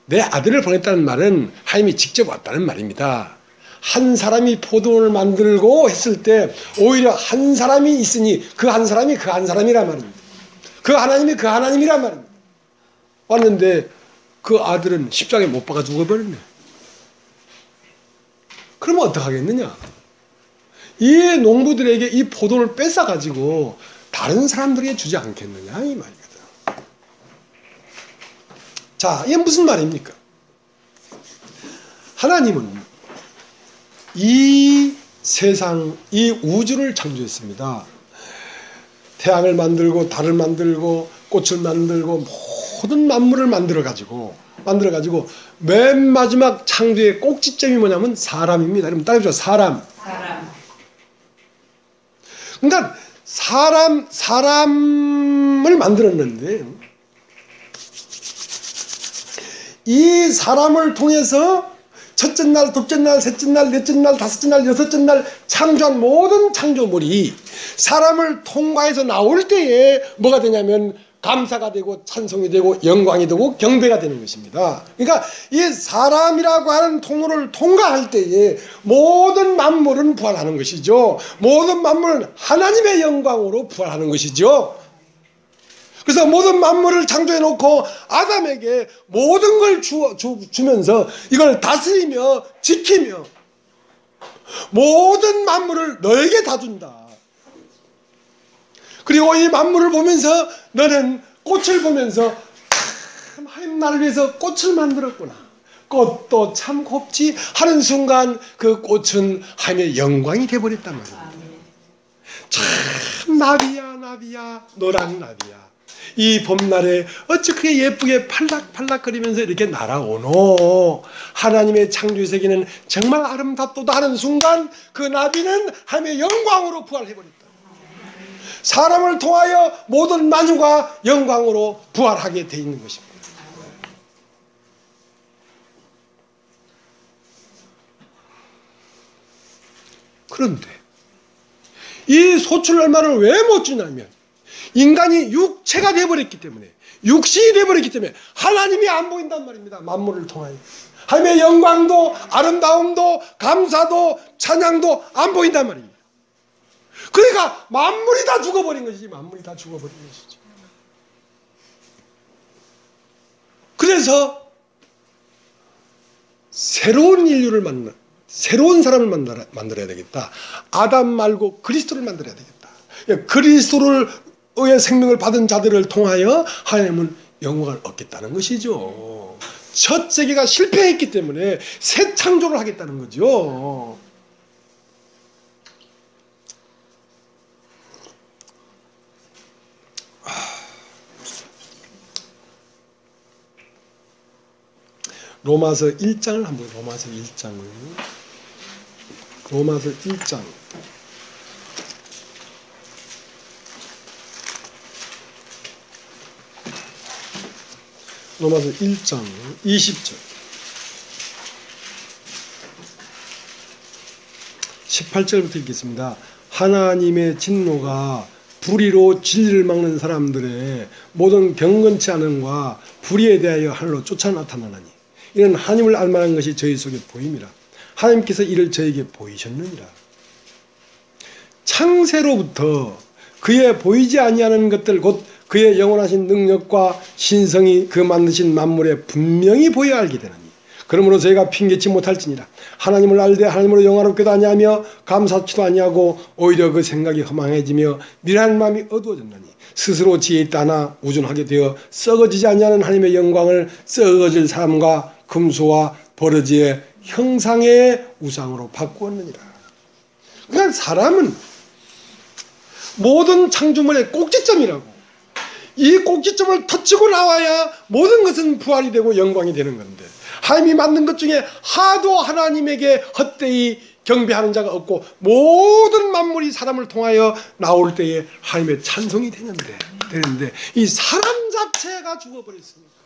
내 아들을 보냈다는 말은 하나님이 직접 왔다는 말입니다. 한 사람이 포도원을 만들고 했을 때 오히려 한 사람이 있으니 그 한 사람이 그 한 사람이란 말입니다. 그 하나님이 그 하나님이란 말입니다. 왔는데 그 아들은 십자가에 못 박아 죽어버렸네. 그러면 어떡하겠느냐? 이 농부들에게 이 포도를 뺏어가지고 다른 사람들에게 주지 않겠느냐 이 말이거든. 자, 이게 무슨 말입니까? 하나님은 이 세상 이 우주를 창조했습니다. 태양을 만들고 달을 만들고 꽃을 만들고 모든 만물을 만들어 가지고 맨 마지막 창조의 꼭지점이 뭐냐면 사람입니다. 여러분 따라해보죠. 사람. 그러니까 사람을 만들었는데 이 사람을 통해서 첫째 날, 둘째 날, 셋째 날, 넷째 날, 다섯째 날, 여섯째 날 창조한 모든 창조물이 사람을 통과해서 나올 때에 뭐가 되냐면 감사가 되고 찬송이 되고 영광이 되고 경배가 되는 것입니다. 그러니까 이 사람이라고 하는 통로를 통과할 때에 모든 만물은 부활하는 것이죠. 모든 만물은 하나님의 영광으로 부활하는 것이죠. 그래서 모든 만물을 창조해 놓고 아담에게 모든 걸 주면서 이걸 다스리며 지키며 모든 만물을 너에게 다 준다. 그리고 이 만물을 보면서 너는 꽃을 보면서 참 하나님 나를 위해서 꽃을 만들었구나. 꽃도 참 곱지 하는 순간 그 꽃은 하나님의 영광이 되어버렸단 말이야. 참 나비야 노랑 나비야. 이 봄날에 어찌 그렇게 예쁘게 팔락팔락거리면서 이렇게 날아오노. 하나님의 창조의 세계는 정말 아름답도다 하는 순간 그 나비는 하나님의 영광으로 부활해버렸다. 사람을 통하여 모든 만유가 영광으로 부활하게 되어 있는 것입니다. 그런데 이 소출 얼마를 왜 못 주냐면 인간이 육체가 되어버렸기 때문에 육신이 되어버렸기 때문에 하나님이 안 보인단 말입니다. 만물을 통하여 하나님의 영광도 아름다움도 감사도 찬양도 안 보인단 말입니다. 그러니까 만물이 다 죽어버린 것이지. 만물이 다 죽어버린 것이지. 그래서 새로운 인류를 새로운 사람을 만들어야 되겠다. 아담 말고 그리스도를 만들어야 되겠다. 그리스도를 의 생명을 받은 자들을 통하여 하나님은 영광을 얻겠다는 것이죠. 첫 세계가 실패했기 때문에 새 창조를 하겠다는 거죠. 로마서 1장을 한번 로마서 1장 로마서 1장 로마서 1장 20절 18절부터 읽겠습니다. 하나님의 진노가 불의로 진리를 막는 사람들의 모든 경건치 않음과 불의에 대하여 하늘로 쫓아 나타나나니 이는 하나님을 알만한 것이 저희 속에 보임이라. 하나님께서 이를 저에게 보이셨느니라. 창세로부터 그의 보이지 아니하는 것들 곧 그의 영원하신 능력과 신성이 그 만드신 만물에 분명히 보여 알게 되나니 그러므로 저희가 핑계치 못할지니라. 하나님을 알되 하나님으로 영화롭게도 아니하며 감사치도 아니하고 오히려 그 생각이 허망해지며 미련한 마음이 어두워졌나니 스스로 지혜 있다 하나 우준하게 되어 썩어지지 아니하는 하나님의 영광을 썩어질 사람과 금수와 버러지의 형상의 우상으로 바꾸었느니라. 그러니까 사람은 모든 창조물의 꼭지점이라고. 이 꼭지점을 터치고 나와야 모든 것은 부활이 되고 영광이 되는 건데 하나님이 만든 것 중에 하도 하나님에게 헛되이 경배하는 자가 없고 모든 만물이 사람을 통하여 나올 때에 하나님의 찬송이 되는데 이 사람 자체가 죽어버렸으니까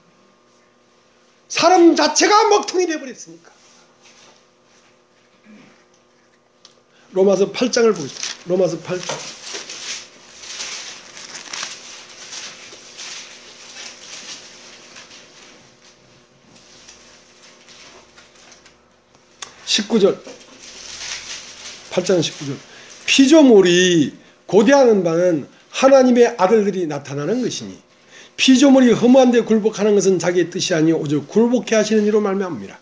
사람 자체가 먹통이 되어버렸으니까 로마서 8장을 보겠습니다. 로마서 8장 19절 8장 19절 피조물이 고대하는 바는 하나님의 아들들이 나타나는 것이니 피조물이 허무한 데 굴복하는 것은 자기의 뜻이 아니요 오직 굴복해 하시는 이로 말미암습니다.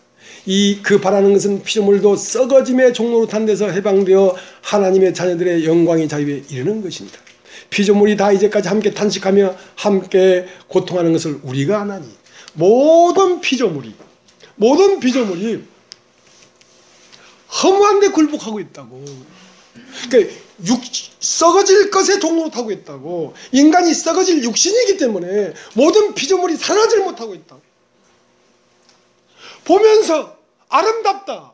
그 바라는 것은 피조물도 썩어짐의 종로로 탄 데서 해방되어 하나님의 자녀들의 영광이 자유에 이르는 것입니다. 피조물이 다 이제까지 함께 탄식하며 함께 고통하는 것을 우리가 아나니 모든 피조물이 허무한 데 굴복하고 있다고. 그러니까 썩어질 것에 종노릇하고 있다고. 인간이 썩어질 육신이기 때문에 모든 피조물이 살아나질 못하고 있다고. 보면서 아름답다,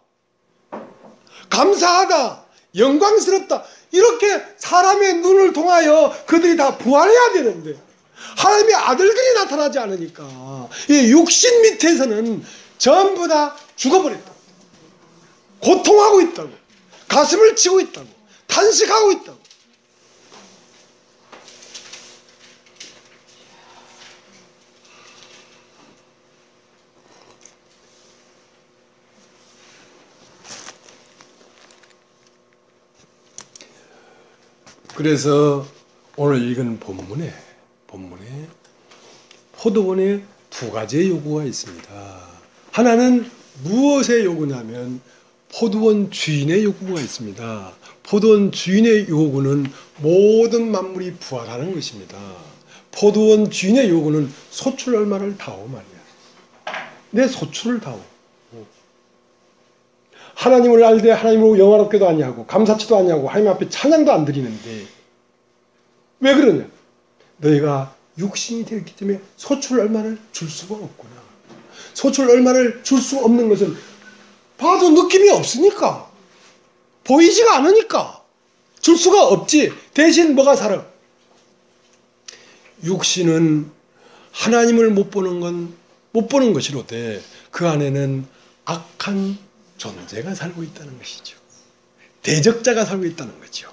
감사하다, 영광스럽다, 이렇게 사람의 눈을 통하여 그들이 다 부활해야 되는데 하나님의 아들들이 나타나지 않으니까 이 육신 밑에서는 전부 다 죽어버렸다. 고통하고 있다고. 가슴을 치고 있다고. 탄식하고 있다고. 그래서 오늘 읽은 본문에 포도원에 두 가지의 요구가 있습니다. 하나는 무엇의 요구냐면 포도원 주인의 요구가 있습니다. 포도원 주인의 요구는 모든 만물이 부활하는 것입니다. 포도원 주인의 요구는 소출 얼마를 다오 말이야. 내 소출을 다오. 하나님을 알되 하나님으로 영화롭게도 아니하고 감사치도 아니하고 하나님 앞에 찬양도 안 드리는데 왜 그러냐? 너희가 육신이 되었기 때문에 소출 얼마를 줄 수가 없구나. 소출 얼마를 줄 수 없는 것은 봐도 느낌이 없으니까, 보이지가 않으니까 줄 수가 없지. 대신 뭐가 살아? 육신은 하나님을 못 보는 것이로되 그 안에는 악한 존재가 살고 있다는 것이죠. 대적자가 살고 있다는 거죠.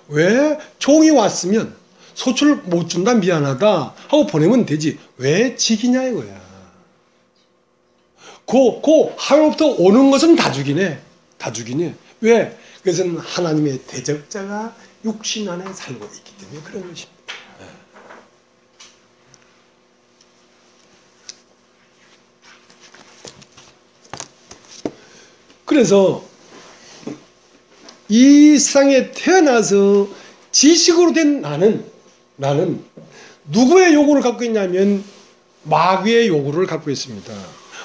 왜 종이 왔으면 소출 못 준다 미안하다 하고 보내면 되지. 왜 지기냐 이거야. 그 하루부터 오는 것은 다 죽이네. 다 죽이네. 왜? 그것은 하나님의 대적자가 육신 안에 살고 있기 때문에 그런 것입니다. 그래서 이 세상에 태어나서 지식으로 된 나는 누구의 요구를 갖고 있냐면 마귀의 요구를 갖고 있습니다.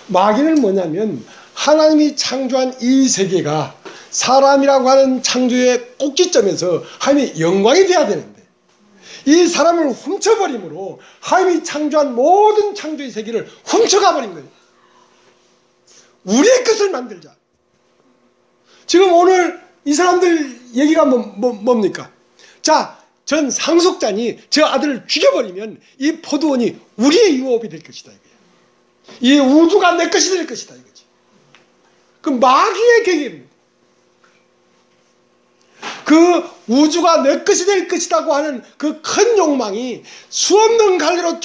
마귀는 뭐냐면 하나님이 창조한 이 세계가 사람이라고 하는 창조의 꼭지점에서 하나님의 영광이 돼야 되는데 이 사람을 훔쳐버림으로 하나님이 창조한 모든 창조의 세계를 훔쳐가 버린 거예요. 우리의 것을 만들자. 지금 오늘 이 사람들 얘기가 뭡니까? 자, 전 상속자니 저 아들을 죽여버리면 이 포도원이 우리의 유업이 될 것이다. 이거야. 이 우주가 내 것이 될 것이다. 이거지. 그 마귀의 계획입니다. 그 우주가 내 것이 될 것이라고 하는 그 큰 욕망이 수없는 갈래로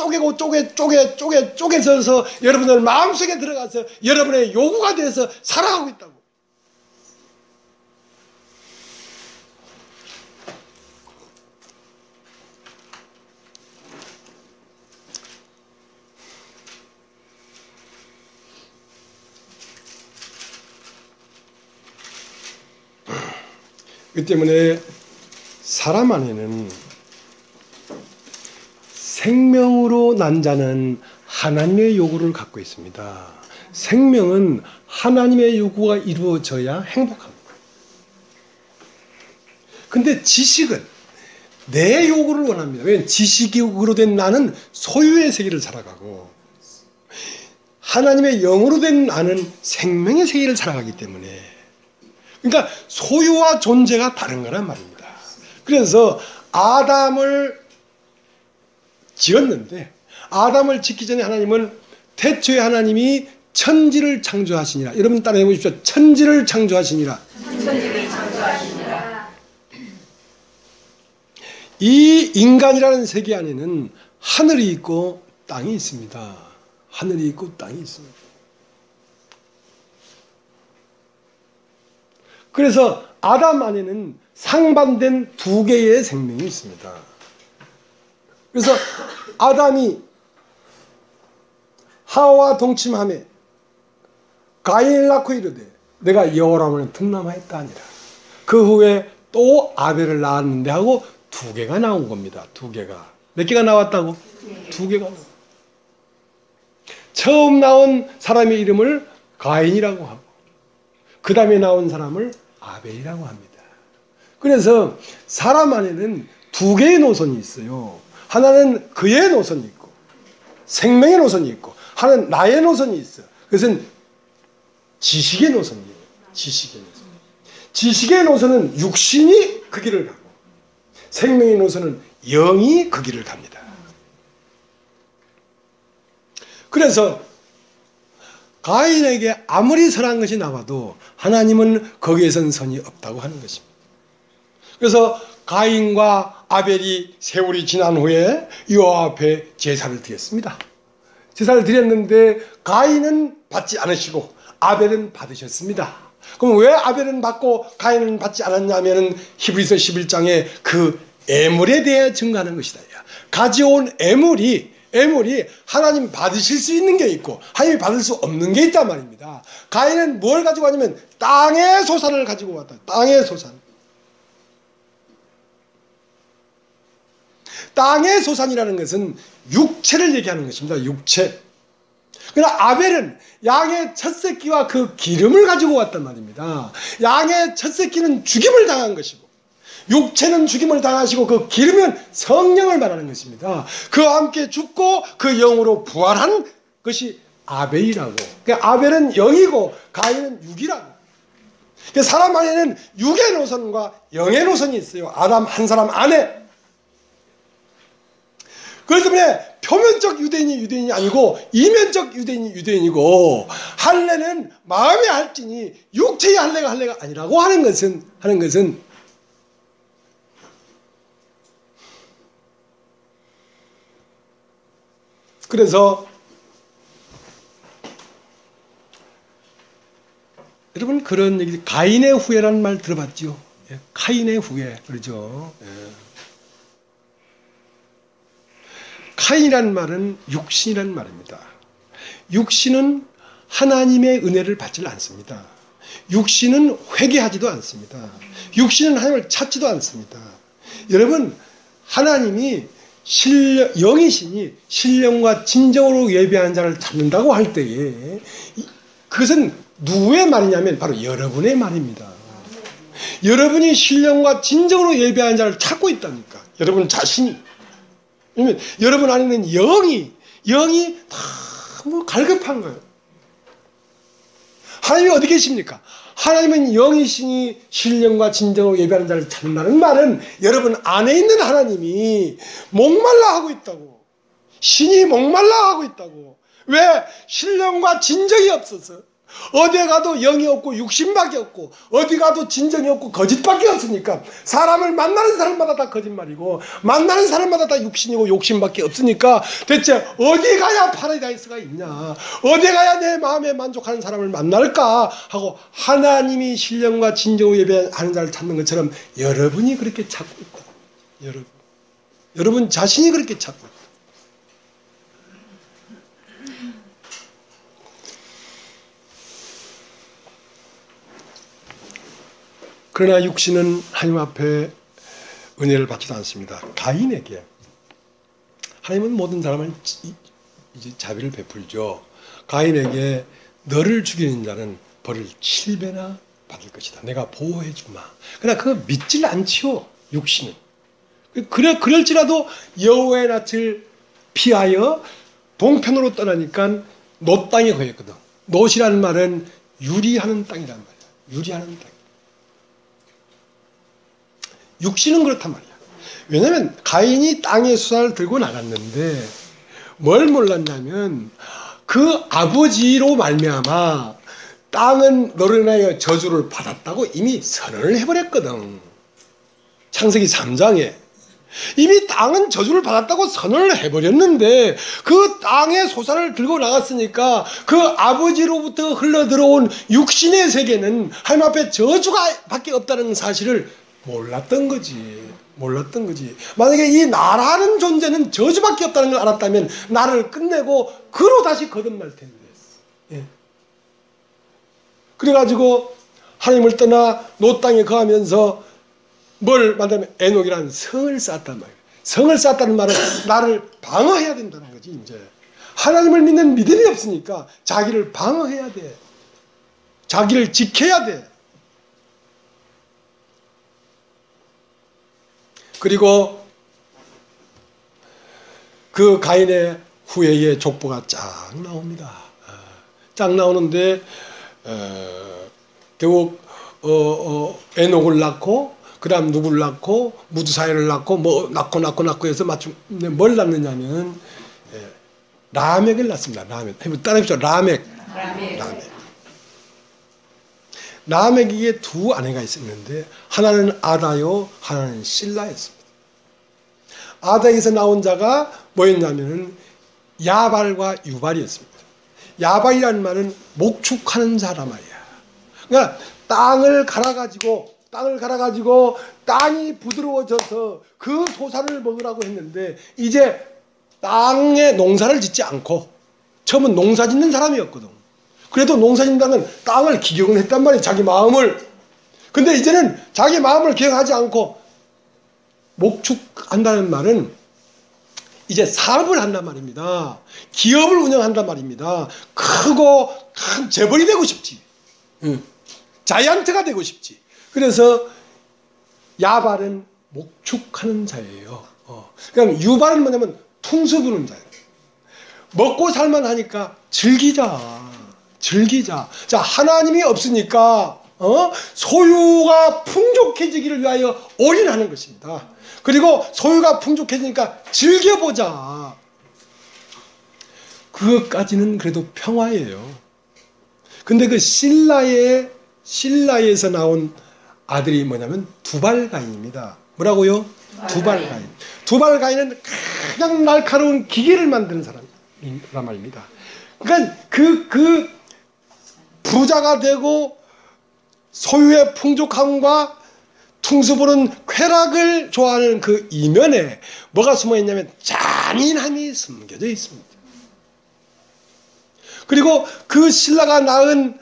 쪼개져서 여러분들 마음속에 들어가서 여러분의 요구가 돼서 살아가고 있다고. 그 때문에 사람 안에는 생명으로 난 자는 하나님의 요구를 갖고 있습니다. 생명은 하나님의 요구가 이루어져야 행복합니다. 근데 지식은 내 요구를 원합니다. 왜냐하면 지식으로 된 나는 소유의 세계를 살아가고 하나님의 영으로 된 나는 생명의 세계를 살아가기 때문에 그러니까 소유와 존재가 다른 거란 말입니다. 그래서 아담을 지었는데 아담을 짓기 전에 하나님은 태초에 하나님이 천지를 창조하시니라. 여러분 따라해 보십시오. 천지를 창조하시니라. 천지를 창조하시니라. 이 인간이라는 세계 안에는 하늘이 있고 땅이 있습니다. 하늘이 있고 땅이 있습니다. 그래서 아담 안에는 상반된 두 개의 생명이 있습니다. 그래서 아담이 하와와 동침하며 가인을 낳고 이르되 내가 여호와를 등남하였다 하니라. 그 후에 또 아벨을 낳았는데 하고 두 개가 나온 겁니다. 두 개가. 몇 개가 나왔다고? 두 개가 나왔다. 처음 나온 사람의 이름을 가인이라고 하고 그 다음에 나온 사람을 아벨이라고 합니다. 그래서 사람 안에는 두 개의 노선이 있어요. 하나는 그의 노선이 있고 생명의 노선이 있고, 하나는 나의 노선이 있어요. 그것은 지식의 노선이에요. 지식의 노선. 지식의 노선은 육신이 그 길을 가고, 생명의 노선은 영이 그 길을 갑니다. 그래서 가인에게 아무리 선한 것이 나와도 하나님은 거기에선 선이 없다고 하는 것입니다. 그래서 가인과 아벨이 세월이 지난 후에 여호와 앞에 제사를 드렸습니다. 제사를 드렸는데 가인은 받지 않으시고 아벨은 받으셨습니다. 그럼 왜 아벨은 받고 가인은 받지 않았냐면 히브리서 11장에 그 애물에 대해 증거하는 것이다. 가져온 애물이 하나님 받으실 수 있는 게 있고 하나님이 받을 수 없는 게 있단 말입니다. 가인은 뭘 가지고 왔냐면 땅의 소산을 가지고 왔다. 땅의 소산. 땅의 소산이라는 것은 육체를 얘기하는 것입니다. 육체. 그러나 아벨은 양의 첫 새끼와 그 기름을 가지고 왔단 말입니다. 양의 첫 새끼는 죽임을 당한 것이고, 육체는 죽임을 당하시고 그 기름은 성령을 말하는 것입니다. 그와 함께 죽고 그 영으로 부활한 것이 아벨이라고. 그러니까 아벨은 영이고 가인은 육이라고. 그러니까 사람 안에는 육의 노선과 영의 노선이 있어요. 아담 한 사람 안에. 그래서 표면적 유대인이 아니고 이면적 유대인이 유대인이고, 할례는 마음의 할지니 육체의 할례가 아니라고 하는 것은 그래서 여러분 그런 얘기, 가인의 후예라는 말 들어봤죠? 예, 카인의 후예, 그러죠? 예. 카인이라는 말은 육신이라는 말입니다. 육신은 하나님의 은혜를 받지 않습니다. 육신은 회개하지도 않습니다. 육신은 하나님을 찾지도 않습니다. 여러분, 하나님이 영이시니 신령과 진정으로 예배하는 자를 찾는다고 할 때에 그것은 누구의 말이냐면 바로 여러분의 말입니다. 여러분이 신령과 진정으로 예배하는 자를 찾고 있다니까. 여러분 자신이. 왜냐면 여러분 안에는 영이 너무 갈급한 거예요. 하나님이 어디 계십니까? 하나님은 영이시니 신령과 진정으로 예배하는 자를 찾는다는 말은 여러분 안에 있는 하나님이 목말라 하고 있다고. 신이 목말라 하고 있다고. 왜? 신령과 진정이 없어서. 어디에 가도 영이 없고 육신밖에 없고, 어디 가도 진정이 없고 거짓밖에 없으니까 사람을 만나는 사람마다 다 거짓말이고 만나는 사람마다 다 육신이고 욕심밖에 없으니까 대체 어디 가야 파라다이스가 있냐, 어디 가야 내 마음에 만족하는 사람을 만날까 하고 하나님이 신령과 진정으로 예배하는 자를 찾는 것처럼 여러분이 그렇게 찾고 있다. 여러분 자신이 그렇게 찾고 있다. 그러나 육신은 하나님 앞에 은혜를 받지도 않습니다. 가인에게 하나님은 모든 사람을 이제 자비를 베풀죠. 가인에게 너를 죽이는 자는 벌을 7배나 받을 것이다. 내가 보호해 주마. 그러나 그거 믿질 않지요. 육신은. 그럴지라도 여호와의 낯을 피하여 동편으로 떠나니까 놋 땅에 거했거든. 놋이라는 말은 유리하는 땅이란 말이야. 유리하는 땅. 육신은 그렇단 말이야. 왜냐하면 가인이 땅의 수산을 들고 나갔는데 뭘 몰랐냐면 그 아버지로 말미암아 땅은 너를 인하여 저주를 받았다고 이미 선언을 해버렸거든. 창세기 3장에 이미 땅은 저주를 받았다고 선언을 해버렸는데 그 땅의 소산을 들고 나갔으니까 그 아버지로부터 흘러들어온 육신의 세계는 하나님 앞에 저주가 밖에 없다는 사실을 몰랐던 거지. 만약에 이 나라는 존재는 저주밖에 없다는 걸 알았다면 나를 끝내고 그로 다시 거듭날 텐데. 예. 그래가지고 하나님을 떠나 놋 땅에 거하면서 뭘 만나면 에녹이라는 성을 쌓았단 말이에요. 성을 쌓았다는 말은 나를 방어해야 된다는 거지. 이제 하나님을 믿는 믿음이 없으니까 자기를 방어해야 돼. 자기를 지켜야 돼. 그리고 그 가인의 후예의 족보가 쫙 나옵니다. 쫙 나오는데 결국 에녹을 낳고 그 다음 누구를 낳고 무드사엘을 낳고 뭐 낳고 해서 마침 뭘 낳느냐면 라멕을 낳습니다. 라멕. 따라해보죠. 라멕. 라멕에게 두 아내가 있었는데 하나는 아다요, 하나는 실라였습니다. 아다에서 나온 자가 뭐였냐면 야발과 유발이었습니다. 야발이라는 말은 목축하는 자라 말이야. 그러니까 땅을 갈아가지고 땅이 부드러워져서 그 소산을 먹으라고 했는데 이제 땅에 농사를 짓지 않고 처음은 농사 짓는 사람이었거든. 그래도 농사 짓는다는 땅을 기경을 했단 말이에요. 자기 마음을. 근데 이제는 자기 마음을 기경하지 않고 목축한다는 말은 이제 사업을 한단 말입니다. 기업을 운영한단 말입니다. 크고 큰 재벌이 되고 싶지. 자이언트가 되고 싶지. 그래서 야발은 목축하는 자예요. 그럼 유발은 뭐냐면 퉁수 부는 자예요. 먹고 살만 하니까 즐기자. 자, 하나님이 없으니까 소유가 풍족해지기를 위하여 올인하는 것입니다. 그리고 소유가 풍족해지니까 즐겨보자. 그것까지는 그래도 평화예요. 근데 그 실라에서 나온 아들이 뭐냐면 두발가인입니다. 뭐라고요? 두발가인. 두발가인은 가장 날카로운 기계를 만드는 사람이란 말입니다. 그러니까 그 부자가 되고 소유의 풍족함과 퉁수부는 쾌락을 좋아하는 그 이면에 뭐가 숨어있냐면 잔인함이 숨겨져 있습니다. 그리고 그 신라가 낳은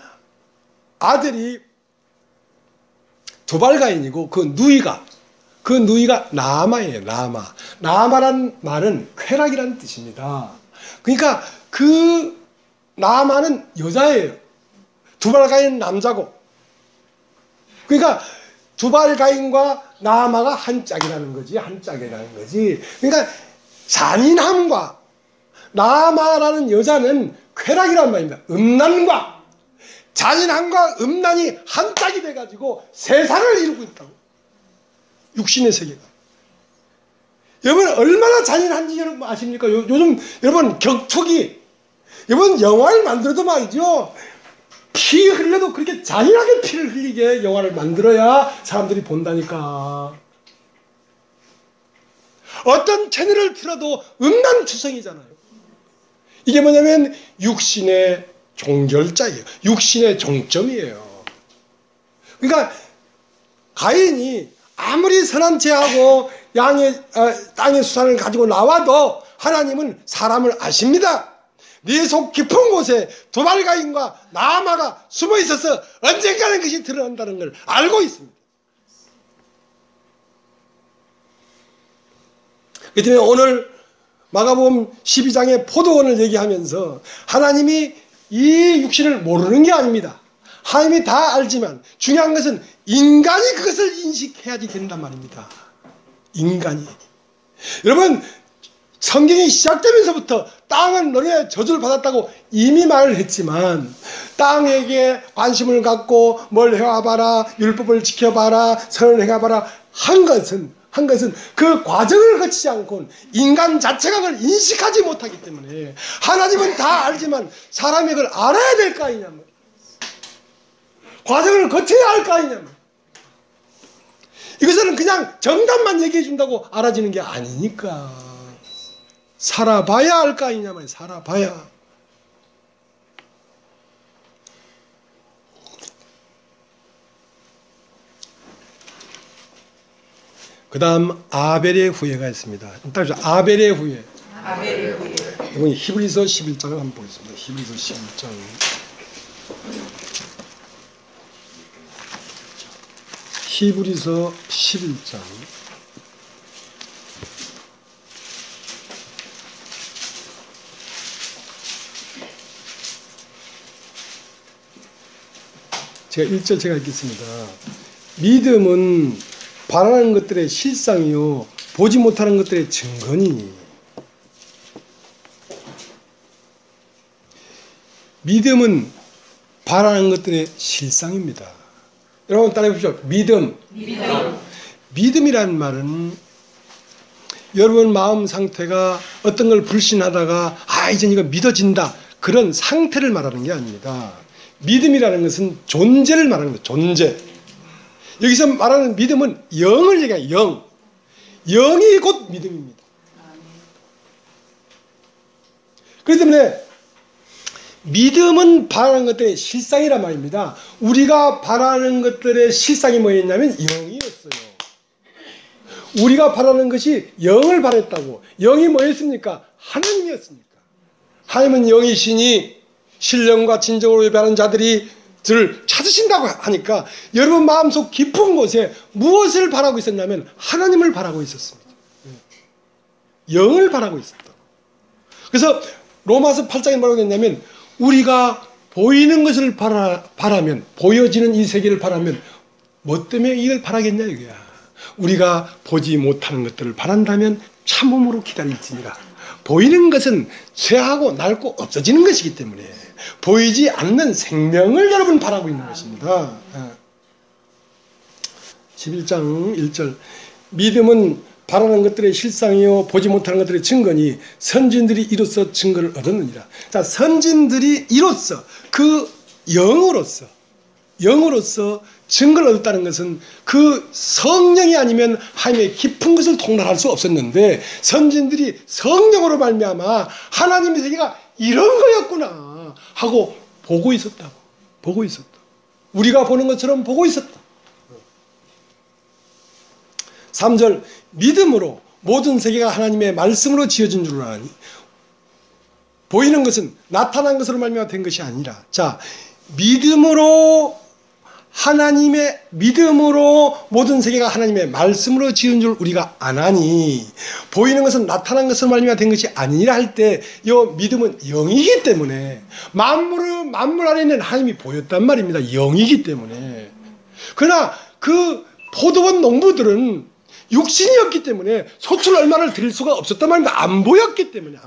아들이 두발가인이고 그 누이가 나아마예요. 나아마란 말은 쾌락이라는 뜻입니다. 그러니까 그 나아마는 여자예요. 두발가인은 남자고. 그러니까 두발가인과 나아마가 한 짝이라는 거지. 그러니까 잔인함과 나아마라는 여자는 쾌락이란 말입니다. 음란과 잔인함과 음란이 한 짝이 돼가지고 세상을 이루고 있다고. 육신의 세계가. 여러분 얼마나 잔인한지 여러분 아십니까? 요즘 여러분 격투기 여러분 영화를 만들어도 말이죠. 피 흘려도 그렇게 잔인하게 피를 흘리게 영화를 만들어야 사람들이 본다니까. 어떤 채널을 틀어도 음란투성이잖아요. 이게 뭐냐면 육신의 종결자예요. 육신의 종점이에요. 그러니까 가인이 아무리 선한 죄하고 땅의 수산을 가지고 나와도 하나님은 사람을 아십니다. 네 속 깊은 곳에 두발가인과 나아마가 숨어 있어서 언젠가는 그것이 드러난다는 걸 알고 있습니다. 그 때문에 오늘 마가복음 12장의 포도원을 얘기하면서 하나님이 이 육신을 모르는 게 아닙니다. 하나님이 다 알지만 중요한 것은 인간이 그것을 인식해야지 된단 말입니다. 인간이. 여러분 성경이 시작되면서부터 땅은 너네 저주를 받았다고 이미 말을 했지만 땅에게 관심을 갖고 뭘 해와봐라, 율법을 지켜봐라, 선을 행해봐라 한 것은 그 과정을 거치지 않고는 인간 자체가 그걸 인식하지 못하기 때문에 하나님은 다 알지만 사람이 그걸 알아야 될 거 아니냐면 과정을 거쳐야 할 거 아니냐면 이것은 그냥 정답만 얘기해 준다고 알아지는 게 아니니까 살아봐야 할 거 아니냐 말이야. 살아봐야. 그 다음 아벨의 후예가 있습니다. 아벨의 후예. 이번 히브리서 11장을 한번 보겠습니다. 히브리서 11장. 히브리서 11장. 제가 1절 제가 읽겠습니다. 믿음은 바라는 것들의 실상이요 보지 못하는 것들의 증거니. 믿음은 바라는 것들의 실상입니다. 여러분 따라해 보십시오. 믿음이란 말은 여러분 마음 상태가 어떤 걸 불신하다가 이젠 이거 믿어진다 그런 상태를 말하는 게 아닙니다. 믿음이라는 것은 존재를 말하는 거예요. 존재. 여기서 말하는 믿음은 영을 얘기해요. 영. 영이 곧 믿음입니다. 그렇기 때문에 믿음은 바라는 것들의 실상이란 말입니다. 우리가 바라는 것들의 실상이 뭐였냐면 영이었어요. 우리가 바라는 것이 영을 바랬다고. 영이 뭐였습니까? 하나님이었습니까? 하나님은 영이시니 신령과 진정으로 예배하는 자들을 찾으신다고 하니까 여러분 마음속 깊은 곳에 무엇을 바라고 있었냐면 하나님을 바라고 있었습니다. 영을 바라고 있었다. 그래서 로마서 8장에 뭐라고 했냐면 우리가 보이는 것을 바라면 보여지는 이 세계를 바라면 뭐 때문에 이걸 바라겠냐 이거야. 우리가 보지 못하는 것들을 바란다면 참음으로 기다릴지니라. 보이는 것은 쇠하고 낡고 없어지는 것이기 때문에 보이지 않는 생명을 여러분 바라고 있는 것입니다. 11장 1절 믿음은 바라는 것들의 실상이요 보지 못하는 것들의 증거니 선진들이 이로써 증거를 얻었느니라. 자, 선진들이 이로써 그 영으로서 증거를 얻었다는 것은 그 성령이 아니면 하나님의 깊은 것을 통달할 수 없었는데 선진들이 성령으로 말미암아 하나님의 세계가 이런 거였구나 하고 보고 있었다고. 보고 있었다. 우리가 보는 것처럼 보고 있었다. 3절 믿음으로 모든 세계가 하나님의 말씀으로 지어진 줄 아니. 보이는 것은 나타난 것으로 말미암아 된 것이 아니라. 자, 믿음으로 모든 세계가 하나님의 말씀으로 지은 줄 우리가 아나니 보이는 것은 나타난 것으로 말미암아 된 것이 아니라 할 때 이 믿음은 영이기 때문에 만물 안에 있는 하나님이 보였단 말입니다. 영이기 때문에. 그러나 그 포도원 농부들은 육신이었기 때문에 소출 얼마를 드릴 수가 없었단 말입니다. 안 보였기 때문에.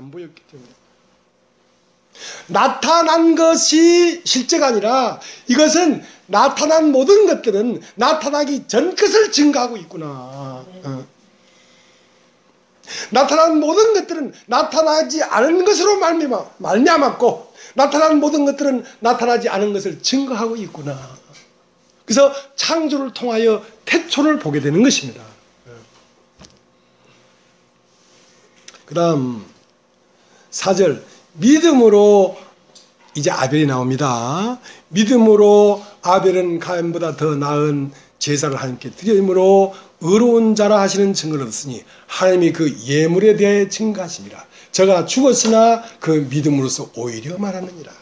나타난 것이 실제가 아니라 이것은 나타난 모든 것들은 나타나기 전 것을 증거하고 있구나. 나타난 모든 것들은 나타나지 않은 것으로 말미암았고 나타난 모든 것들은 나타나지 않은 것을 증거하고 있구나. 그래서 창조를 통하여 태초를 보게 되는 것입니다. 그 다음 4절 믿음으로 이제 아벨이 나옵니다. 믿음으로 아벨은 가인보다 더 나은 제사를 하나님께 드림으로 의로운 자라 하시는 증거를 얻었으니 하나님이 그 예물에 대해 증거하시니라. 저가 죽었으나 그 믿음으로서 오히려 말하느니라.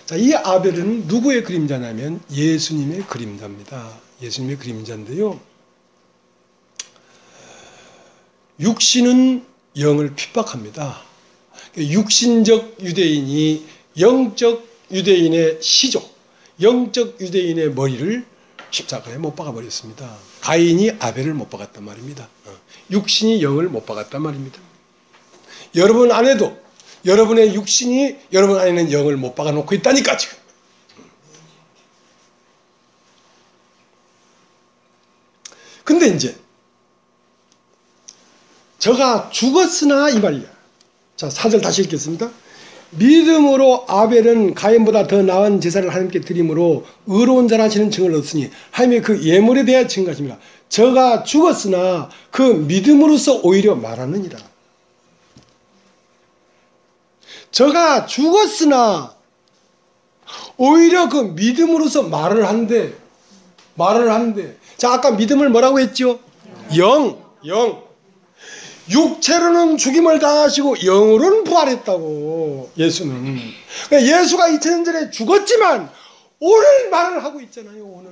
자, 이 아벨은 누구의 그림자냐면 예수님의 그림자입니다. 예수님의 그림자인데요. 육신은 영을 핍박합니다. 육신적 유대인이 영적 유대인의 시족, 영적 유대인의 머리를 십자가에 못 박아버렸습니다. 가인이 아벨을 못 박았단 말입니다. 육신이 영을 못 박았단 말입니다. 여러분 안에도 여러분의 육신이 여러분 안에는 영을 못 박아놓고 있다니까 지금. 근데 이제 저가 죽었으나 이 말이야. 자, 4절 다시 읽겠습니다. 믿음으로 아벨은 가인보다 더 나은 제사를 하나님께 드림으로 의로운 자라 하시는 증을 얻으니 하나님의 그 예물에 대해 증거하십니다. 저가 죽었으나 그 믿음으로서 오히려 말하느니라. 저가 죽었으나 오히려 그 믿음으로서 말을 한대. 자, 아까 믿음을 뭐라고 했죠? 영. 육체로는 죽임을 당하시고 영으로는 부활했다고. 예수는. 그러니까 예수가 2000년 전에 죽었지만 오늘 말을 하고 있잖아요. 오늘.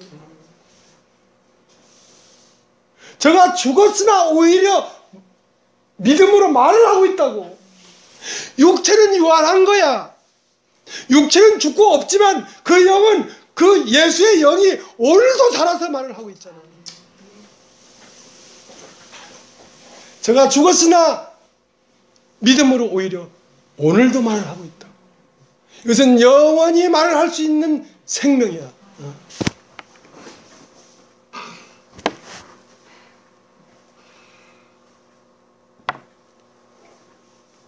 저가 죽었으나 오히려 믿음으로 말을 하고 있다고. 육체는 유한한 거야. 육체는 죽고 없지만 그 영은, 그 예수의 영이 오늘도 살아서 말을 하고 있잖아요. 저가 죽었으나 믿음으로 오히려 오늘도 말을 하고 있다. 이것은 영원히 말을 할 수 있는 생명이야.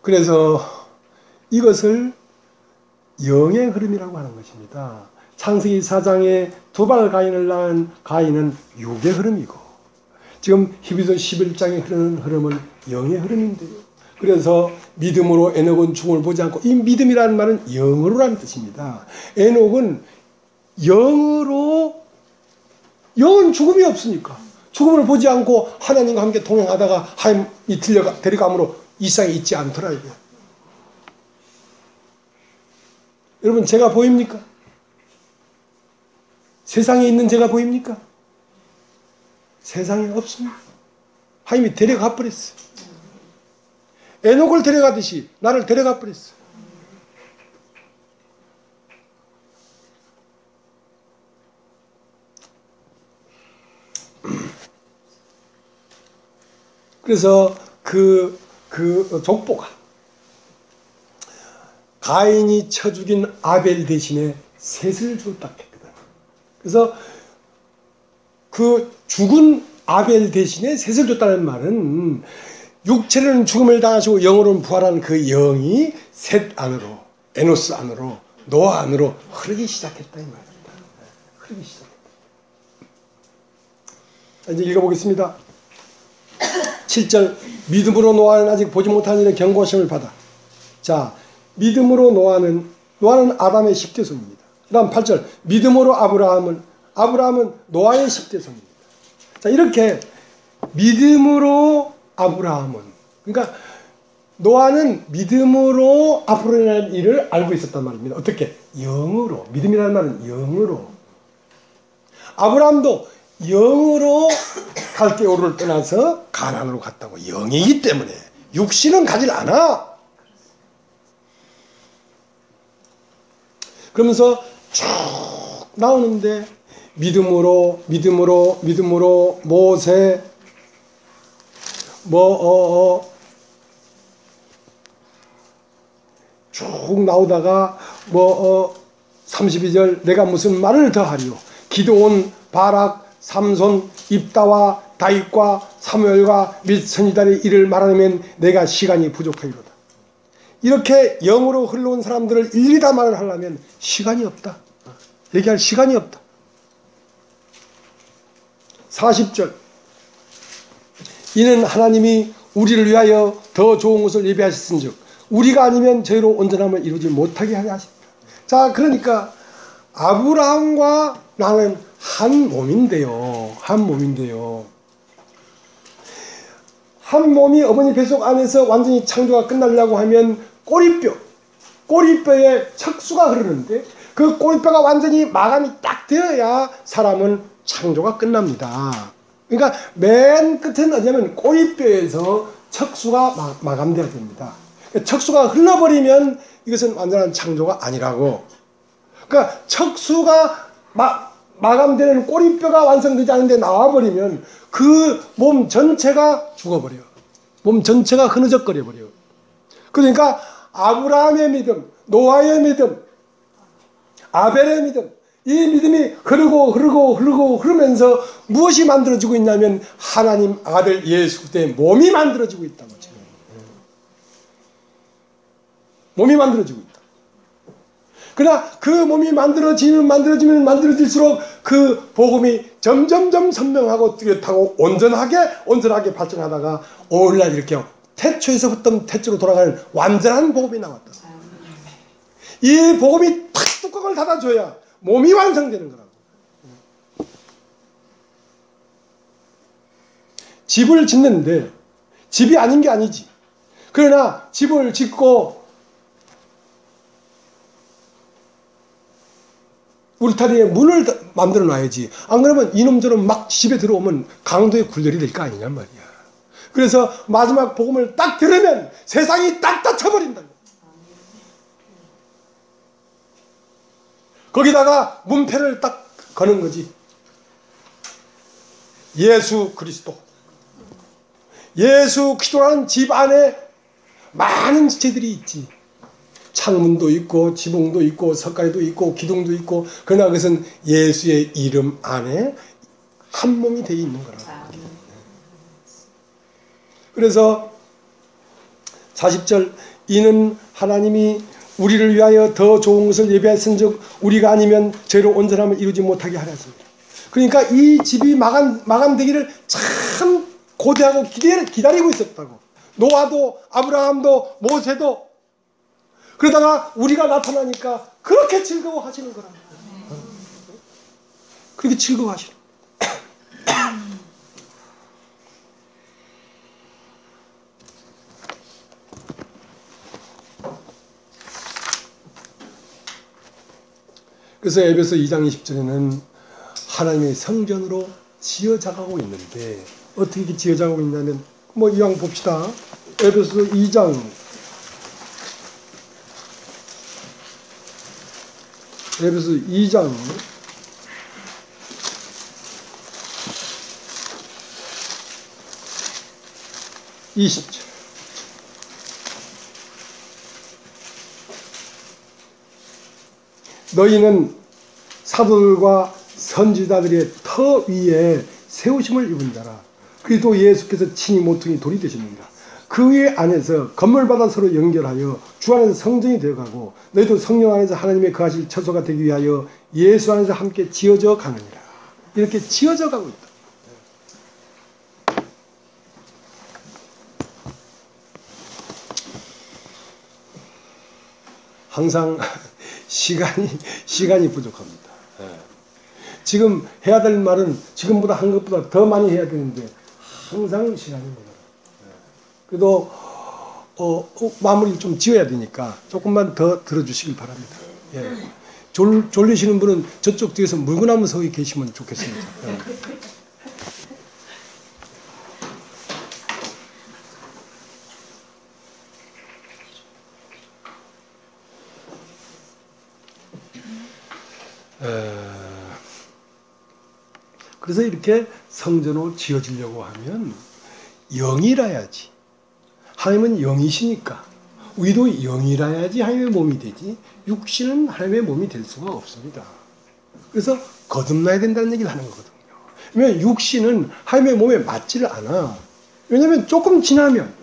그래서 이것을 영의 흐름이라고 하는 것입니다. 창세기 4장에 두발 가인을 낳은 가인은 육의 흐름이고, 지금 히브리서 11장에 흐르는 흐름은 영의 흐름인데요. 그래서 믿음으로 에녹은 죽음을 보지 않고, 이 믿음이라는 말은 영으로라는 뜻입니다. 에녹은 영으로, 영은 죽음이 없으니까 죽음을 보지 않고 하나님과 함께 동행하다가 하나님이 데려감으로 이 세상에 있지 않더라 이게. 여러분, 제가 보입니까? 세상에 있는 제가 보입니까? 세상에 없습니다. 하나님이 데려가 버렸어요. 에녹을 데려가듯이 나를 데려가 버렸어요. 그래서 그 족보가 가인이 쳐 죽인 아벨 대신에 셋을 줬다 했거든. 그래서 그 죽은 아벨 대신에 셋을 줬다는 말은 육체로는 죽음을 당하시고 영으로는 부활한 그 영이 셋 안으로, 에노스 안으로, 노아 안으로 흐르기 시작했다 이 말입니다. 흐르기 시작했다. 이제 읽어보겠습니다. 7절, 믿음으로 노아는 아직 보지 못한 일에 경고하심을 받아. 자, 믿음으로 노아는 아담의 10대 손입니다. 그 다음 8절, 믿음으로 아브라함은 노아의 10대 손입니다. 자, 이렇게 믿음으로 아브라함은, 그러니까 노아는 믿음으로 앞으로 일어날 일을 알고 있었단 말입니다. 어떻게? 영으로. 믿음이라는 말은 영으로. 아브라함도 영으로 갈대우르를 떠나서 가나안으로 갔다고. 영이기 때문에 육신은 가질 않아. 그러면서 쭉 나오는데 믿음으로 모세 쭉 나오다가 32절, 내가 무슨 말을 더하리요. 기드온, 바락, 삼손, 입다와 다윗과 사무엘과 및 선지자의 일을 말하면 내가 시간이 부족하리로다. 이렇게 영으로 흘러온 사람들을 일일이 다 말을 하려면 시간이 없다. 얘기할 시간이 없다. 40절, 이는 하나님이 우리를 위하여 더 좋은 것을 예비하셨은즉 우리가 아니면 저희로 온전함을 이루지 못하게 하려 하십니다. 자, 그러니까 아브라함과 나는 한 몸인데요. 한 몸이 어머니 뱃속 안에서 완전히 창조가 끝나려고 하면 꼬리뼈에 척수가 흐르는데 그 꼬리뼈가 완전히 마감이 딱 되어야 사람은 창조가 끝납니다. 그러니까 맨 끝은 어디냐면 꼬리뼈에서 척수가 마감되어야 됩니다. 척수가 흘러버리면 이것은 완전한 창조가 아니라고. 그러니까 척수가 마감되는 꼬리뼈가 완성되지 않은데 나와버리면 그 몸 전체가 죽어버려. 몸 전체가 흐느적거려 버려. 그러니까 아브라함의 믿음, 노아의 믿음, 아벨의 믿음, 이 믿음이 흐르면서 무엇이 만들어지고 있냐면 하나님 아들 예수 그리스도의 몸이 만들어지고 있다고. 지금 몸이 만들어지고 있다. 그러나 그 몸이 만들어질수록 그 복음이 점점점 선명하고 뚜렷하고 온전하게 발전하다가 오늘날 이렇게 태초에서부터 태초로 돌아가는 완전한 복음이 나왔다. 이 복음이 탁 뚜껑을 닫아줘야 몸이 완성되는 거라고. 집을 짓는데 집이 아닌 게 아니지. 그러나 집을 짓고 울타리에 문을 만들어 놔야지. 안 그러면 이놈처럼 막 집에 들어오면 강도의 굴절이 될 거 아니냔 말이야. 그래서 마지막 복음을 딱 들으면 세상이 딱 닫혀버린다. 거기다가 문패를 딱 거는 거지. 예수 그리스도. 예수 그리스도라는 집 안에 많은 지체들이 있지. 창문도 있고 지붕도 있고 석가래도 있고 기둥도 있고, 그러나 그것은 예수의 이름 안에 한 몸이 되어 있는 거라고. 그래서 40절, 이는 하나님이 우리를 위하여 더 좋은 것을 예비하였은즉 우리가 아니면 죄로 온전함을 이루지 못하게 하려 했습니다. 그러니까 이 집이 마감되기를 참 고대하고 기다리고 있었다고. 노아도 아브라함도 모세도. 그러다가 우리가 나타나니까 그렇게 즐거워하시는 거라고. 그렇게 즐거워하시는 거예요. 그래서 에베소 2장 20절에는 하나님의 성전으로 지어져가고 있는데, 어떻게 이렇게 지어져가고 있냐면, 뭐 이왕 봅시다. 에베소 2장 20절. 너희는 사도들과 선지자들의 터 위에 세우심을 입은 자라. 그리스도 예수께서 친히 모퉁이 돌이 되십니다. 그 위에 안에서 건물마다 서로 연결하여 주 안에서 성전이 되어가고, 너희도 성령 안에서 하나님의 거하실 처소가 되기 위하여 예수 안에서 함께 지어져 가느니라. 이렇게 지어져 가고 있다. 항상 시간이 부족합니다. 지금 해야 될 말은 지금보다 한 것보다 더 많이 해야 되는데 항상 시간이 모자라요. 그래도 마무리를 좀 지어야 되니까 조금만 더 들어주시길 바랍니다. 예. 졸리시는 분은 저쪽 뒤에서 물구나무 서 계시면 좋겠습니다. 예. 그래서 이렇게 성전으로 지어지려고 하면 영이라야지. 하나님은 영이시니까 우리도 영이라야지 하나님의 몸이 되지, 육신은 하나님의 몸이 될 수가 없습니다. 그래서 거듭나야 된다는 얘기를 하는 거거든요. 왜냐하면 육신은 하나님의 몸에 맞지를 않아. 왜냐하면 조금 지나면,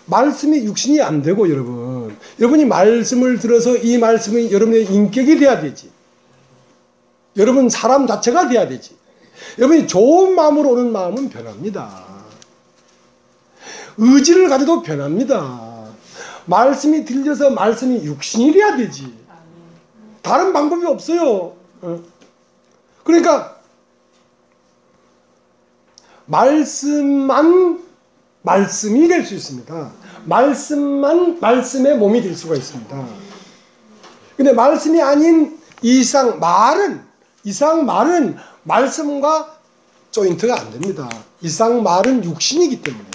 말씀이 육신이 안 되고, 여러분이 말씀을 들어서 이 말씀이 여러분의 인격이 돼야 되지. 여러분 사람 자체가 돼야 되지. 여러분이 좋은 마음으로 오는 마음은 변합니다. 의지를 가져도 변합니다. 말씀이 들려서 말씀이 육신이 돼야 되지. 다른 방법이 없어요. 그러니까 말씀만 말씀이 될 수 있습니다. 말씀만 말씀의 몸이 될 수가 있습니다. 근데 말씀이 아닌 이상 말은 말씀과 조인트가 안 됩니다. 이상 말은 육신이기 때문에.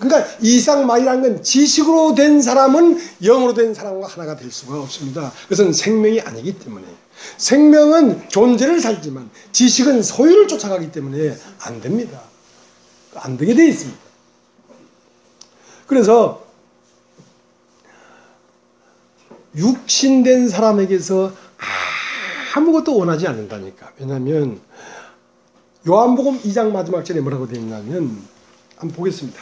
그러니까 이상 말이라는 건 지식으로 된 사람은 영으로 된 사람과 하나가 될 수가 없습니다. 그것은 생명이 아니기 때문에. 생명은 존재를 살지만 지식은 소유를 쫓아가기 때문에 안 됩니다. 안 되게 돼 있습니다. 그래서 육신된 사람에게서 아무것도 원하지 않는다니까. 왜냐하면 요한복음 2장 마지막 절에 뭐라고 되어 있냐면, 한번 보겠습니다.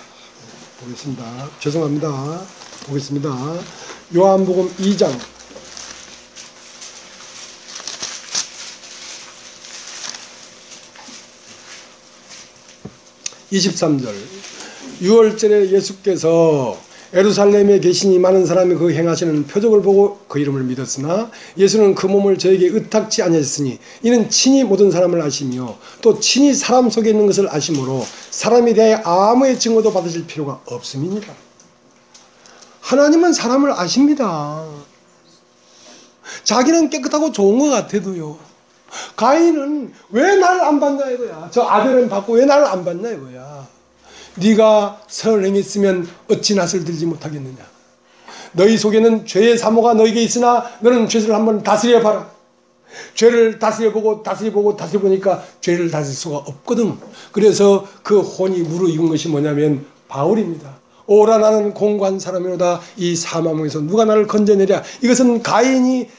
죄송합니다. 보겠습니다. 요한복음 2장 23절. 6월절에 예수께서 예루살렘에 계시니 많은 사람이 그 행하시는 표적을 보고 그 이름을 믿었으나 예수는 그 몸을 저에게 의탁치 아니하셨으니 이는 친히 모든 사람을 아시며 또 친히 사람 속에 있는 것을 아심으로 사람에 대하여 아무의 증거도 받으실 필요가 없음이니라. 하나님은 사람을 아십니다. 자기는 깨끗하고 좋은 것 같아도요, 가인은 왜 나를 안 받냐 이거야. 저 아벨은 받고 왜 나를 안 받냐 이거야. 네가 선을 행했으면 어찌 낯을 들지 못하겠느냐. 너희 속에는 죄의 사모가 너에게 있으나 너는 죄를 한번 다스려 봐라. 죄를 다스려보니까 죄를 다스릴 수가 없거든. 그래서 그 혼이 무르익은 것이 뭐냐면 바울입니다. 오라 나는 공고한 사람이로다. 이 사망에서 누가 나를 건져내랴. 이것은 가인이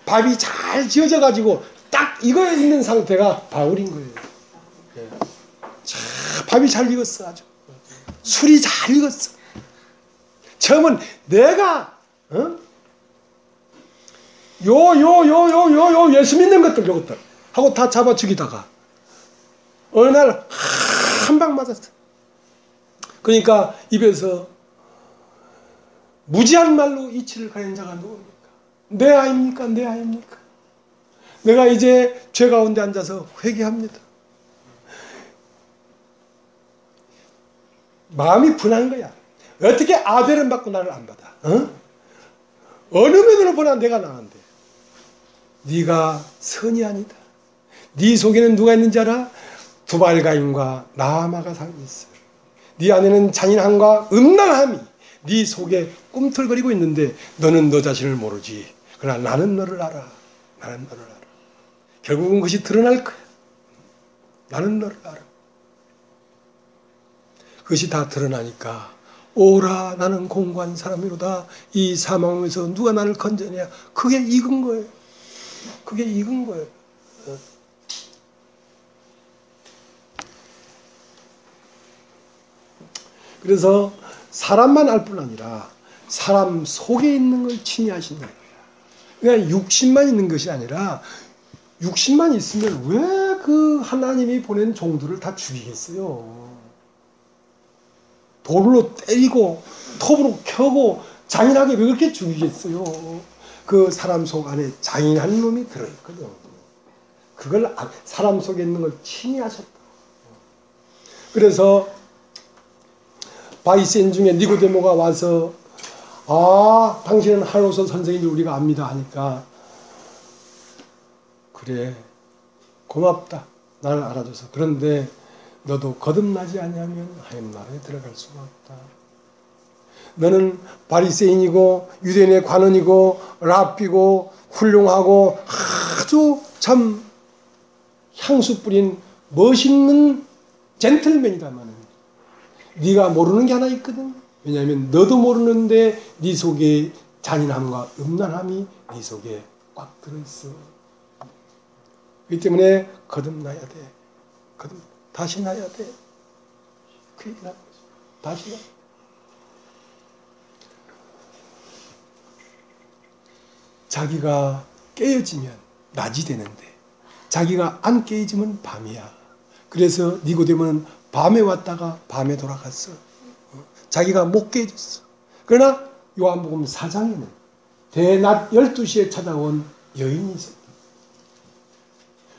밥이 잘 지어져 가지고 딱 이거에 있는 상태가 바울인 거예요. 예. 자, 밥이 잘 익었어. 아주 술이 잘 익었어. 처음은 내가 예수 믿는 것들 요것들 하고 다 잡아 죽이다가 어느 날 한 방 맞았어. 그러니까 입에서 무지한 말로 이치를 가진 자가 누굽니까? 내 아입니까? 내 아입니까? 내가 이제 죄 가운데 앉아서 회개합니다. 마음이 분한 거야. 어떻게 아벨은 받고 나를 안 받아? 어느 면으로 보나 내가 나은데 네가 선이 아니다. 네 속에는 누가 있는지 알아? 두발가인과 나아마가 살고 있어. 네 안에는 잔인함과 음란함이 네 속에 꿈틀거리고 있는데 너는 너 자신을 모르지. 그러나 나는 너를 알아. 나는 너를 알아. 결국은 그것이 드러날 거야. 나는 너를 알아. 그것이 다 드러나니까 오라 나는 공고한 사람이로다. 이 사망에서 누가 나를 건져내야. 그게 익은 거예요. 그게 익은 거예요. 그래서 사람만 알 뿐 아니라 사람 속에 있는 걸 침해하신다는 거야. 그러니까 육신만 있는 것이 아니라 육신만 있으면 왜 그 하나님이 보낸 종들을 다 죽이겠어요? 돌로 때리고 톱으로 켜고 잔인하게 왜 그렇게 죽이겠어요? 그 사람 속 안에 잔인한 놈이 들어있거든. 그걸 사람 속에 있는 걸 침해하셨다. 그래서 바리새인 중에 니고데모가 와서 당신은 하로서 선생님을 우리가 압니다 하니까 그래 고맙다. 나를 알아줘서. 그런데 너도 거듭나지 아니하면 하나님 나라에 들어갈 수가 없다. 너는 바리새인이고 유대인의 관원이고 랍비고 훌륭하고 아주 참 향수 뿌린 멋있는 젠틀맨이다마는 네가 모르는 게 하나 있거든. 왜냐하면 너도 모르는데 네 속에 잔인함과 음란함이 네 속에 꽉 들어있어. 그렇기 때문에 거듭나야 돼. 다시 나야 돼. 그 얘기를 하는 거죠. 다시 나. 자기가 깨어지면 낮이 되는데 자기가 안 깨어지면 밤이야. 그래서 니고데모는 밤에 왔다가 밤에 돌아갔어. 자기가 못 깨어졌어. 그러나 요한복음 4장에는 대낮 12시에 찾아온 여인이 있었다.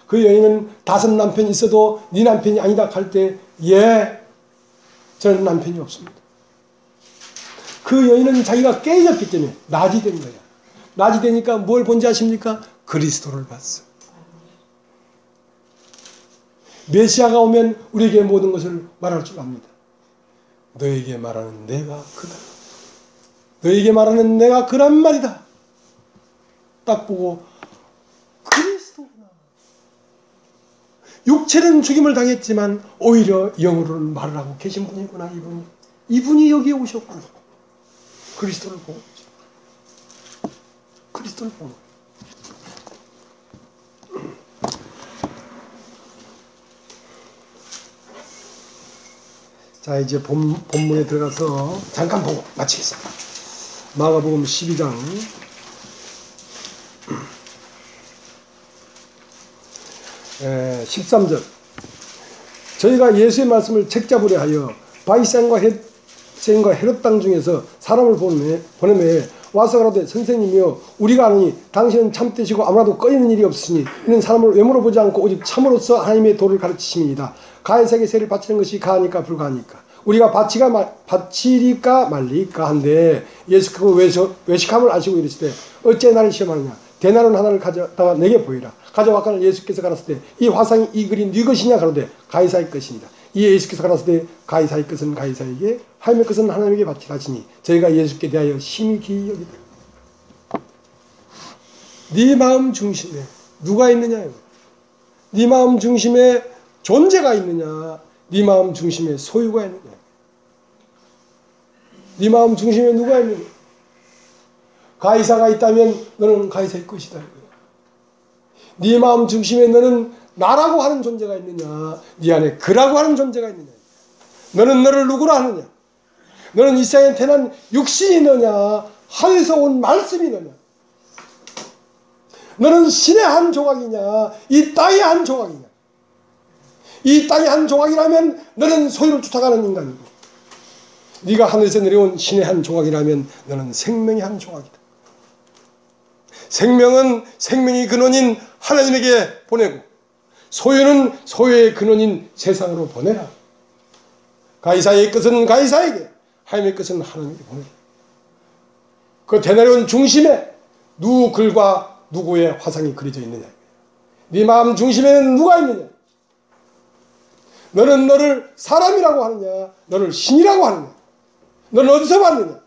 그 여인은 5 남편이 있어도 네 남편이 아니다 할 때 저는 남편이 없습니다. 그 여인은 자기가 깨어졌기 때문에 낮이 된 거야. 낮이 되니까 뭘 본지 아십니까? 그리스도를 봤어. 메시아가 오면 우리에게 모든 것을 말할 줄 압니다. 너에게 말하는 내가 그다. 너에게 말하는 내가 그란 말이다. 딱 보고 그리스도구나. 육체는 죽임을 당했지만 오히려 영으로는 말을 하고 계신 분이구나. 이분이 여기에 오셨구나. 그리스도를 보고 그리스도를 보고. 자, 이제 본문에 들어가서 잠깐 보고 마치겠습니다. 마가복음 12장 13절. 저희가 예수의 말씀을 책잡으려 하여 바리새인과 헤롯 땅 중에서 사람을 보내매 와서 가로되 선생님이여 우리가 아느니 당신은 참되시고 아무라도 꺼이는 일이 없으시니 이는 사람을 외모로 보지 않고 오직 참으로서 하나님의 도를 가르치심이니이다. 가해사에게 세를 바치는 것이 가하니까 불가하니까 우리가 바치리까 말리까 한데 예수께서 외식함을 아시고 이르시되 어째 나를 시험하느냐 대나룬 하나를 가져다가 내게 보이라. 가져왔거늘 예수께서 가라사대 이 화상이 이 글이 네 것이냐 가로되 가이사의 것이니라. 이에 예수께서 가라사대 가이사의 것은 가이사에게 하나님의 것은 하나님에게 바치라 하시니 저희가 예수께 대하여 심히 기이 여기다. 네 마음 중심에 누가 있느냐? 네 마음 중심에 존재가 있느냐? 네 마음 중심에 소유가 있느냐? 네 마음 중심에 누가 있느냐? 가이사가 있다면 너는 가이사의 것이다. 네 마음 중심에 너는 나라고 하는 존재가 있느냐? 네 안에 그라고 하는 존재가 있느냐? 너는 너를 누구라 하느냐? 너는 이 세상에 태어난 육신이 너냐? 하늘에서 온 말씀이 너냐? 너는 신의 한 조각이냐? 이 땅의 한 조각이냐? 이 땅의 한 조각이라면 너는 소유를 쫓아가는 인간이고, 네가 하늘에서 내려온 신의 한 조각이라면 너는 생명의 한 조각이다. 생명은 생명의 근원인 하나님에게 보내고, 소유는 소유의 근원인 세상으로 보내라. 가이사의 것은 가이사에게, 하나님의 것은 하나님에게 보내라. 그 대나리온 중심에 누구 글과 누구의 화상이 그려져 있느냐? 네 마음 중심에는 누가 있느냐? 너는 너를 사람이라고 하느냐? 너를 신이라고 하느냐? 너는 어디서 왔느냐?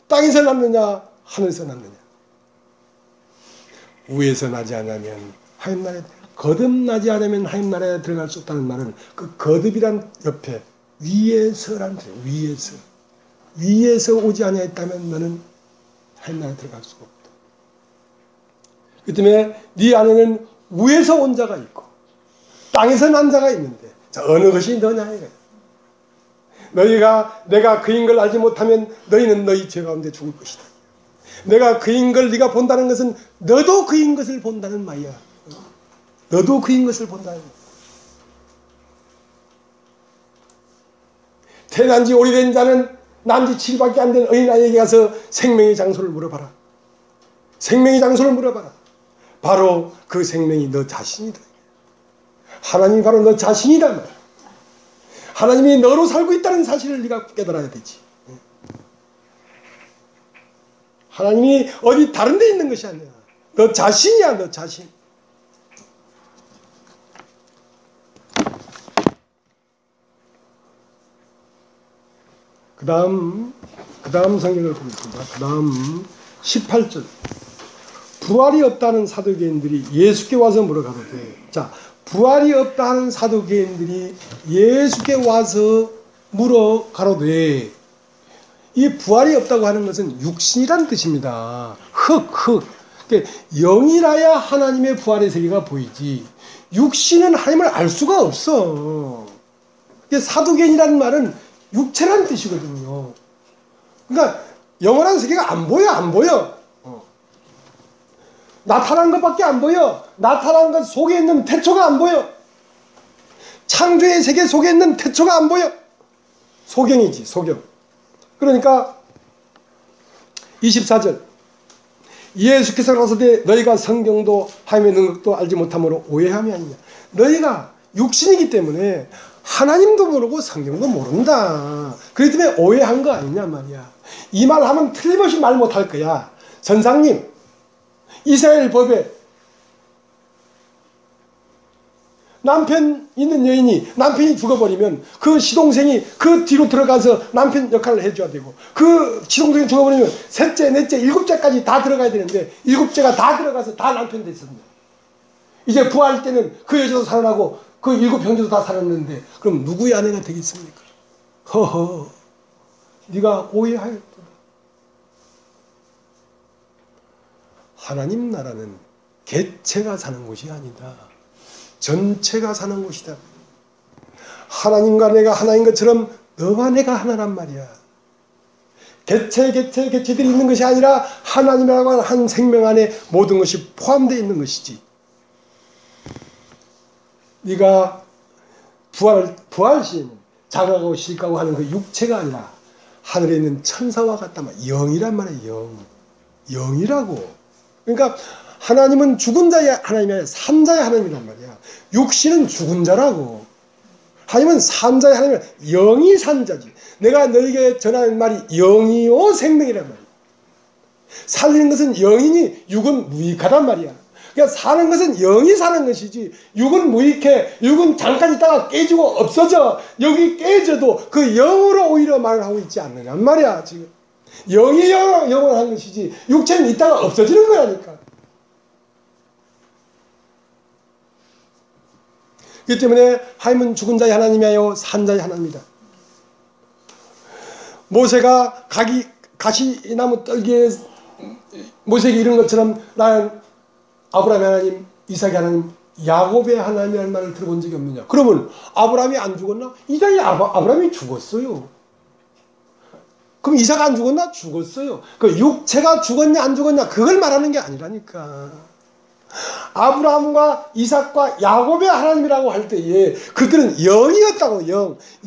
땅에서 났느냐? 하늘에서 났느냐? 위에서 나지 않으면 하나님 나라에, 거듭나지 않으면 하나님 나라에 들어갈 수 없다는 말은, 그 거듭이란 옆에 위에서란 뜻이에요. 위에서 오지 아니했다면 너는 하나님 나라에 들어갈 수가 없다. 그 때문에 네 안에는 위에서 온 자가 있고 땅에서 난 자가 있는데, 자, 어느 것이 너냐 이거야. 너희가 내가 그인 걸 알지 못하면 너희는 너희 죄 가운데 죽을 것이다. 내가 그인 걸 네가 본다는 것은 너도 그인 것을 본다는 말이야. 너도 그인 것을 본다는 거야. 태어난 지 오래된 자는 난지 7일밖에 안 된 어린아이에게 가서 생명의 장소를 물어봐라. 생명의 장소를 물어봐라. 바로 그 생명이 너 자신이다. 하나님이 바로 너 자신이란 말이야. 하나님이 너로 살고 있다는 사실을 네가 깨달아야 되지. 하나님이 어디 다른 데 있는 것이 아니야. 너 자신이야, 너 자신. 그 다음 성경을 보겠습니다. 그 다음 18절. 부활이 없다는 사두개인들이 예수께 와서 물어가로되, 자, 부활이 없다는 사두개인들이 예수께 와서 물어가로되, 이 부활이 없다고 하는 것은 육신이란 뜻입니다. 흙. 그러니까 영이라야 하나님의 부활의 세계가 보이지, 육신은 하나님을 알 수가 없어. 사두개인이라는 말은 육체란 뜻이거든요. 그러니까 영원한 세계가 안 보여. 나타난 것밖에 안 보여. 나타난 것 속에 있는 태초가 안 보여. 창조의 세계 속에 있는 태초가 안 보여. 소경이지, 소경. 그러니까 24절, 예수께서 가라사대 너희가 성경도 하나님의 능력도 알지 못함으로 오해함이 아니냐. 너희가 육신이기 때문에 하나님도 모르고 성경도 모른다. 그렇기 때문에 오해한 거 아니냐 말이야. 이 말 하면 틀림없이 말 못할 거야. 선장님, 이스라엘 법에 남편 있는 여인이 남편이 죽어버리면 그 시동생이 그 뒤로 들어가서 남편 역할을 해줘야 되고, 그 시동생이 죽어버리면 셋째, 넷째, 일곱째까지 다 들어가야 되는데 일곱째가 다 들어가서 다 남편 됐습니다. 이제 부활 때는 그 여자도 살아나고 그 일곱 형제도 다 살았는데 그럼 누구의 아내가 되겠습니까? 허허, 네가 오해하였다. 하나님 나라는 개체가 사는 곳이 아니다. 전체가 사는 곳이다. 하나님과 내가 하나인 것처럼 너와 내가 하나란 말이야. 개체들이 있는 것이 아니라 하나님이라고 하는 한 생명 안에 모든 것이 포함되어 있는 것이지. 네가 부활 시에는 장하고 실가고 하는 그 육체가 아니라 하늘에 있는 천사와 같단 말이야. 영이란 말이야. 영이라고. 그러니까 하나님은 죽은 자의 하나님이 아니라 산 자의 하나님이란 말이야. 육신은 죽은 자라고. 하나님은 산 자의 하나님이야. 영이 산 자지. 내가 너에게 전하는 말이 영이요 생명이란 말이야. 살리는 것은 영이니 육은 무익하단 말이야. 그러니까 사는 것은 영이 사는 것이지, 육은 무익해. 육은 잠깐 있다가 깨지고 없어져. 여기 깨져도 그 영으로 오히려 말을 하고 있지 않느냐 말이야. 지금 영이 영원한 것이지 육체는 있다가 없어지는 거라니까. 이 때문에 하나님은 죽은 자의 하나님이 아니요 산 자의 하나님이다. 모세가 가시나무 떨기에 모세에게 이런 것처럼 나는 아브라함의 하나님, 이삭의 하나님, 야곱의 하나님이라는 말을 들어본 적이 없느냐. 그러면 아브라함이 안 죽었나? 이삭이 아브라함이 죽었어요. 그럼 이삭 안 죽었나? 죽었어요. 그 육체가 죽었냐 안 죽었냐 그걸 말하는 게 아니라니까. 아브라함과 이삭과 야곱의 하나님이라고 할 때에 그들은 영이었다고.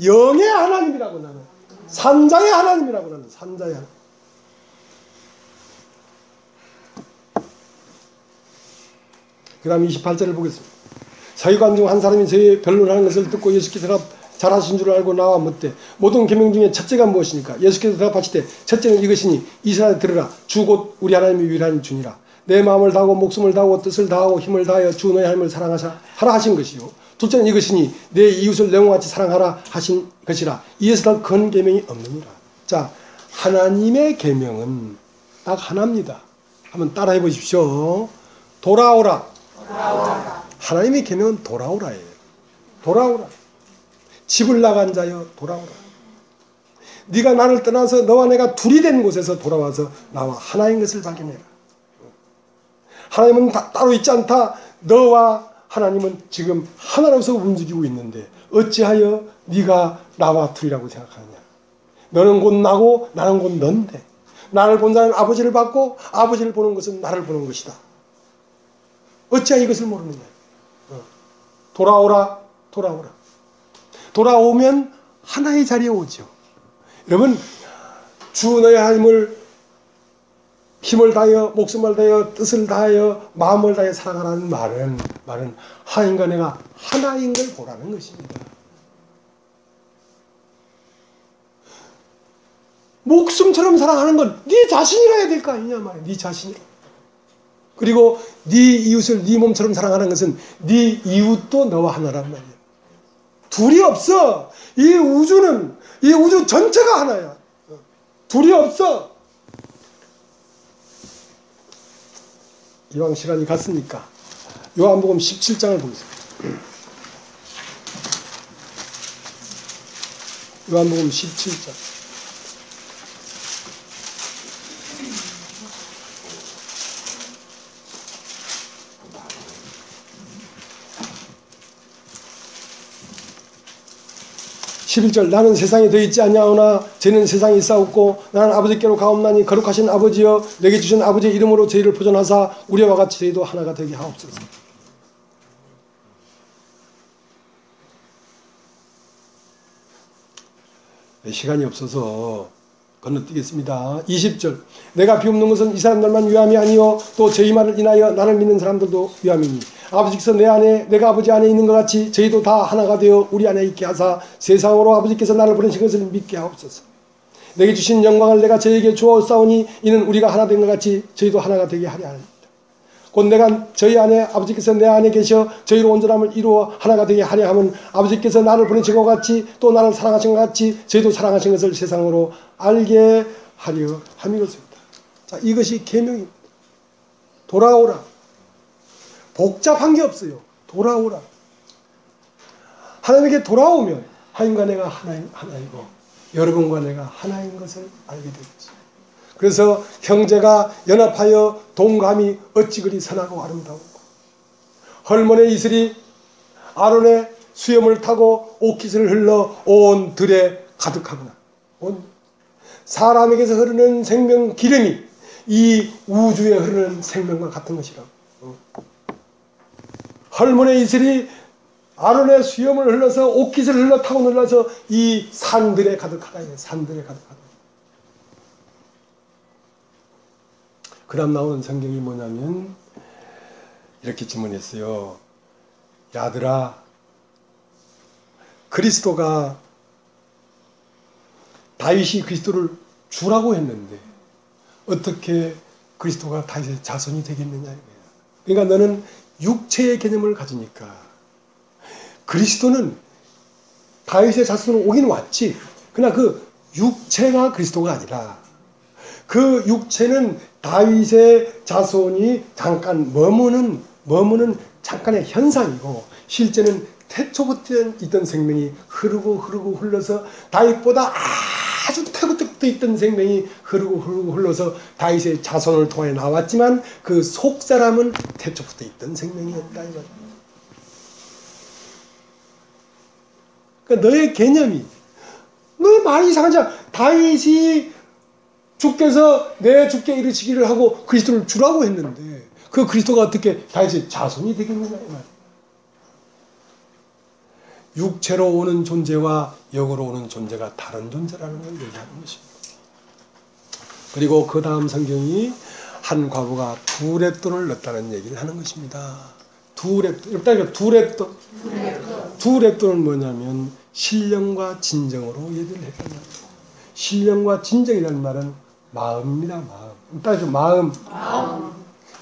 영의 하나님이라고. 나는 산자의 하나님이라고. 나는 산자의 하나님. 그 다음 28절을 보겠습니다. 서기관 중 한 사람이 저의 변론하는 것을 듣고 예수께서 잘하신 줄 알고 나와 묻되 모든 계명 중에 첫째가 무엇이니까? 예수께서 대답하시되 첫째는 이것이니 이스라엘 들으라. 주 곧 우리 하나님이 유일한 주니라. 내 마음을 다하고 목숨을 다하고 뜻을 다하고 힘을 다하여 주 너의 하나님을 사랑하라 하신 것이요. 둘째는 이것이니 내 이웃을 내 몸같이 사랑하라 하신 것이라. 이에서 더 큰 계명이 없느니라. 자, 하나님의 계명은 딱 하나입니다. 한번 따라해 보십시오. 돌아오라. 하나님의 계명은 돌아오라예요. 돌아오라. 집을 나간 자여 돌아오라. 네가 나를 떠나서 너와 내가 둘이 된 곳에서 돌아와서 나와 하나인 것을 발견해라. 하나님은 따로 있지 않다. 너와 하나님은 지금 하나로서 움직이고 있는데 어찌하여 네가 나와 둘이라고 생각하느냐. 너는 곧 나고 나는 곧 넌데 나를 본 자는 아버지를 봤고 아버지를 보는 것은 나를 보는 것이다. 어찌하여 이것을 모르느냐. 돌아오라. 돌아오라. 돌아오면 하나의 자리에 오죠. 여러분, 주 너의 하나님을 힘을 다하여 목숨을 다하여 뜻을 다하여 마음을 다하여 사랑하라는 말은 하나님과 내가 하나인 걸 보라는 것입니다. 목숨처럼 사랑하는 건 네 자신이라 해야 될 거 아니냐 말이야. 네 자신이라. 그리고 네 이웃을 네 몸처럼 사랑하는 것은 네 이웃도 너와 하나란 말이야. 둘이 없어. 이 우주 전체가 하나야. 둘이 없어. 이왕 시간이 갔으니까 요한복음 17장을 보겠습니다. 요한복음 17장. (11절) 나는 세상에 더 있지 아니하오나 저는 세상에 있사옵고 나는 아버지께로 가옵나니 거룩하신 아버지여 내게 주신 아버지의 이름으로 저희를 보존하사 우리와 같이 저희도 하나가 되게 하옵소서. 시간이 없어서 건너뛰겠습니다. 20절 내가 비옵는 것은 이 사람들만 위함이 아니요 또 저희 말을 인하여 나를 믿는 사람들도 위함이니 아버지께서 내 안에 내가 아버지 안에 있는 것 같이 저희도 다 하나가 되어 우리 안에 있게 하사 세상으로 아버지께서 나를 보내신 것을 믿게 하옵소서. 내게 주신 영광을 내가 저희에게 주었사오니 이는 우리가 하나 된 것 같이 저희도 하나가 되게 하려 합니다. 곧 내가 저희 안에 아버지께서 내 안에 계셔 저희로 온전함을 이루어 하나가 되게 하려 함은 아버지께서 나를 보내신 것 같이 또 나를 사랑하신 것 같이 저희도 사랑하신 것을 세상으로 알게 하려 함이었습니다. 자, 이것이 계명입니다. 돌아오라. 복잡한 게 없어요. 돌아오라. 하나님에게 돌아오면 하나님과 내가 하나이고 여러분과 내가 하나인 것을 알게 되겠죠. 그래서 형제가 연합하여 동감이 어찌 그리 선하고 아름다운가. 헐몬의 이슬이 아론의 수염을 타고 옷깃을 흘러 온 들에 가득하구나. 온 사람에게서 흐르는 생명 기름이 이 우주에 흐르는 생명과 같은 것이라고. 헐몬의 이슬이 아론의 수염을 흘러서 옷깃을 흘러 타고 눌러서 이 산들에 가득하다. 산들에 가득하다. 그 다음 나오는 성경이 뭐냐면 이렇게 질문했어요. 야들아, 그리스도가 다윗이 그리스도를 주라고 했는데 어떻게 그리스도가 다윗의 자손이 되겠느냐. 그러니까 너는 육체의 개념을 가지니까 그리스도는 다윗의 자손으로 오긴 왔지. 그러나 그 육체가 그리스도가 아니라 그 육체는 다윗의 자손이 잠깐 머무는 잠깐의 현상이고 실제는 태초부터 있던 생명이 흐르고 흘러서 다윗보다 아주 태초부터 있던 생명이 흐르고 흘러서 다윗의 자손을 통해 나왔지만 그 속사람은 태초부터 있던 생명이었다 이거야. 그러니까 너의 개념이 너 많이 이상하잖아. 다윗이 주께서 내 주께 이르시기를 하고 그리스도를 주라고 했는데 그 그리스도가 어떻게 다윗의 자손이 되겠느냐 이 말이야. 육체로 오는 존재와 영으로 오는 존재가 다른 존재라는 걸 얘기하는 것입니다. 그리고 그 다음 성경이 한 과부가 두 렙돈을 넣었다는 얘기를 하는 것입니다. 두 렙돈. 일단 두 렙돈. 두 렙돈은 뭐냐면 신령과 진정으로 얘기를 했단 말이에요. 신령과 진정이라는 말은 마음입니다. 마음. 따라서 마음.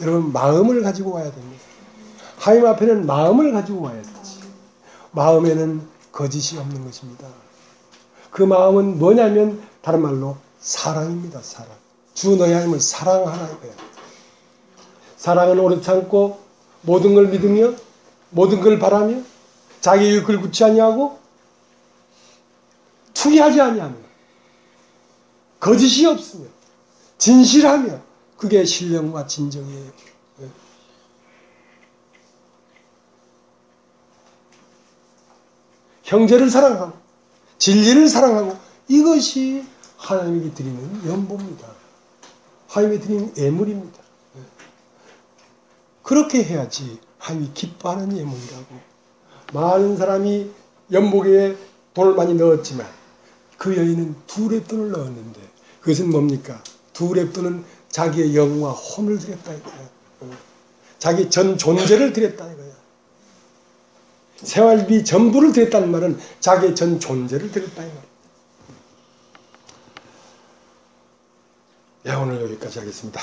여러분 마음을 가지고 와야 됩니다. 하나님 앞에는 마음을 가지고 와야 되지. 마음에는 거짓이 없는 것입니다. 그 마음은 뭐냐면 다른 말로 사랑입니다. 사랑. 주 너희 하나님을 사랑하라 이거야. 사랑은 오래 참고 모든 걸 믿으며 모든 걸 바라며 자기 유익을 굳지 아니하고 투기하지 아니하며 거짓이 없으며 진실하며 그게 신령과 진정이에요. 형제를 사랑하고 진리를 사랑하고 이것이 하나님에게 드리는 연보입니다. 하나님에게 드리는 예물입니다. 그렇게 해야지 하나님이 기뻐하는 예물이라고. 많은 사람이 연복에 돈을 많이 넣었지만 그 여인은 두 렙돈을 넣었는데 그것은 뭡니까? 두 렙돈은 자기의 영과 혼을 드렸다 이거야. 자기 전 존재를 드렸다 이거야. 생활비 전부를 드렸다는 말은 자기의 전 존재를 드렸다 이 말이야. 야, 오늘 여기까지 하겠습니다.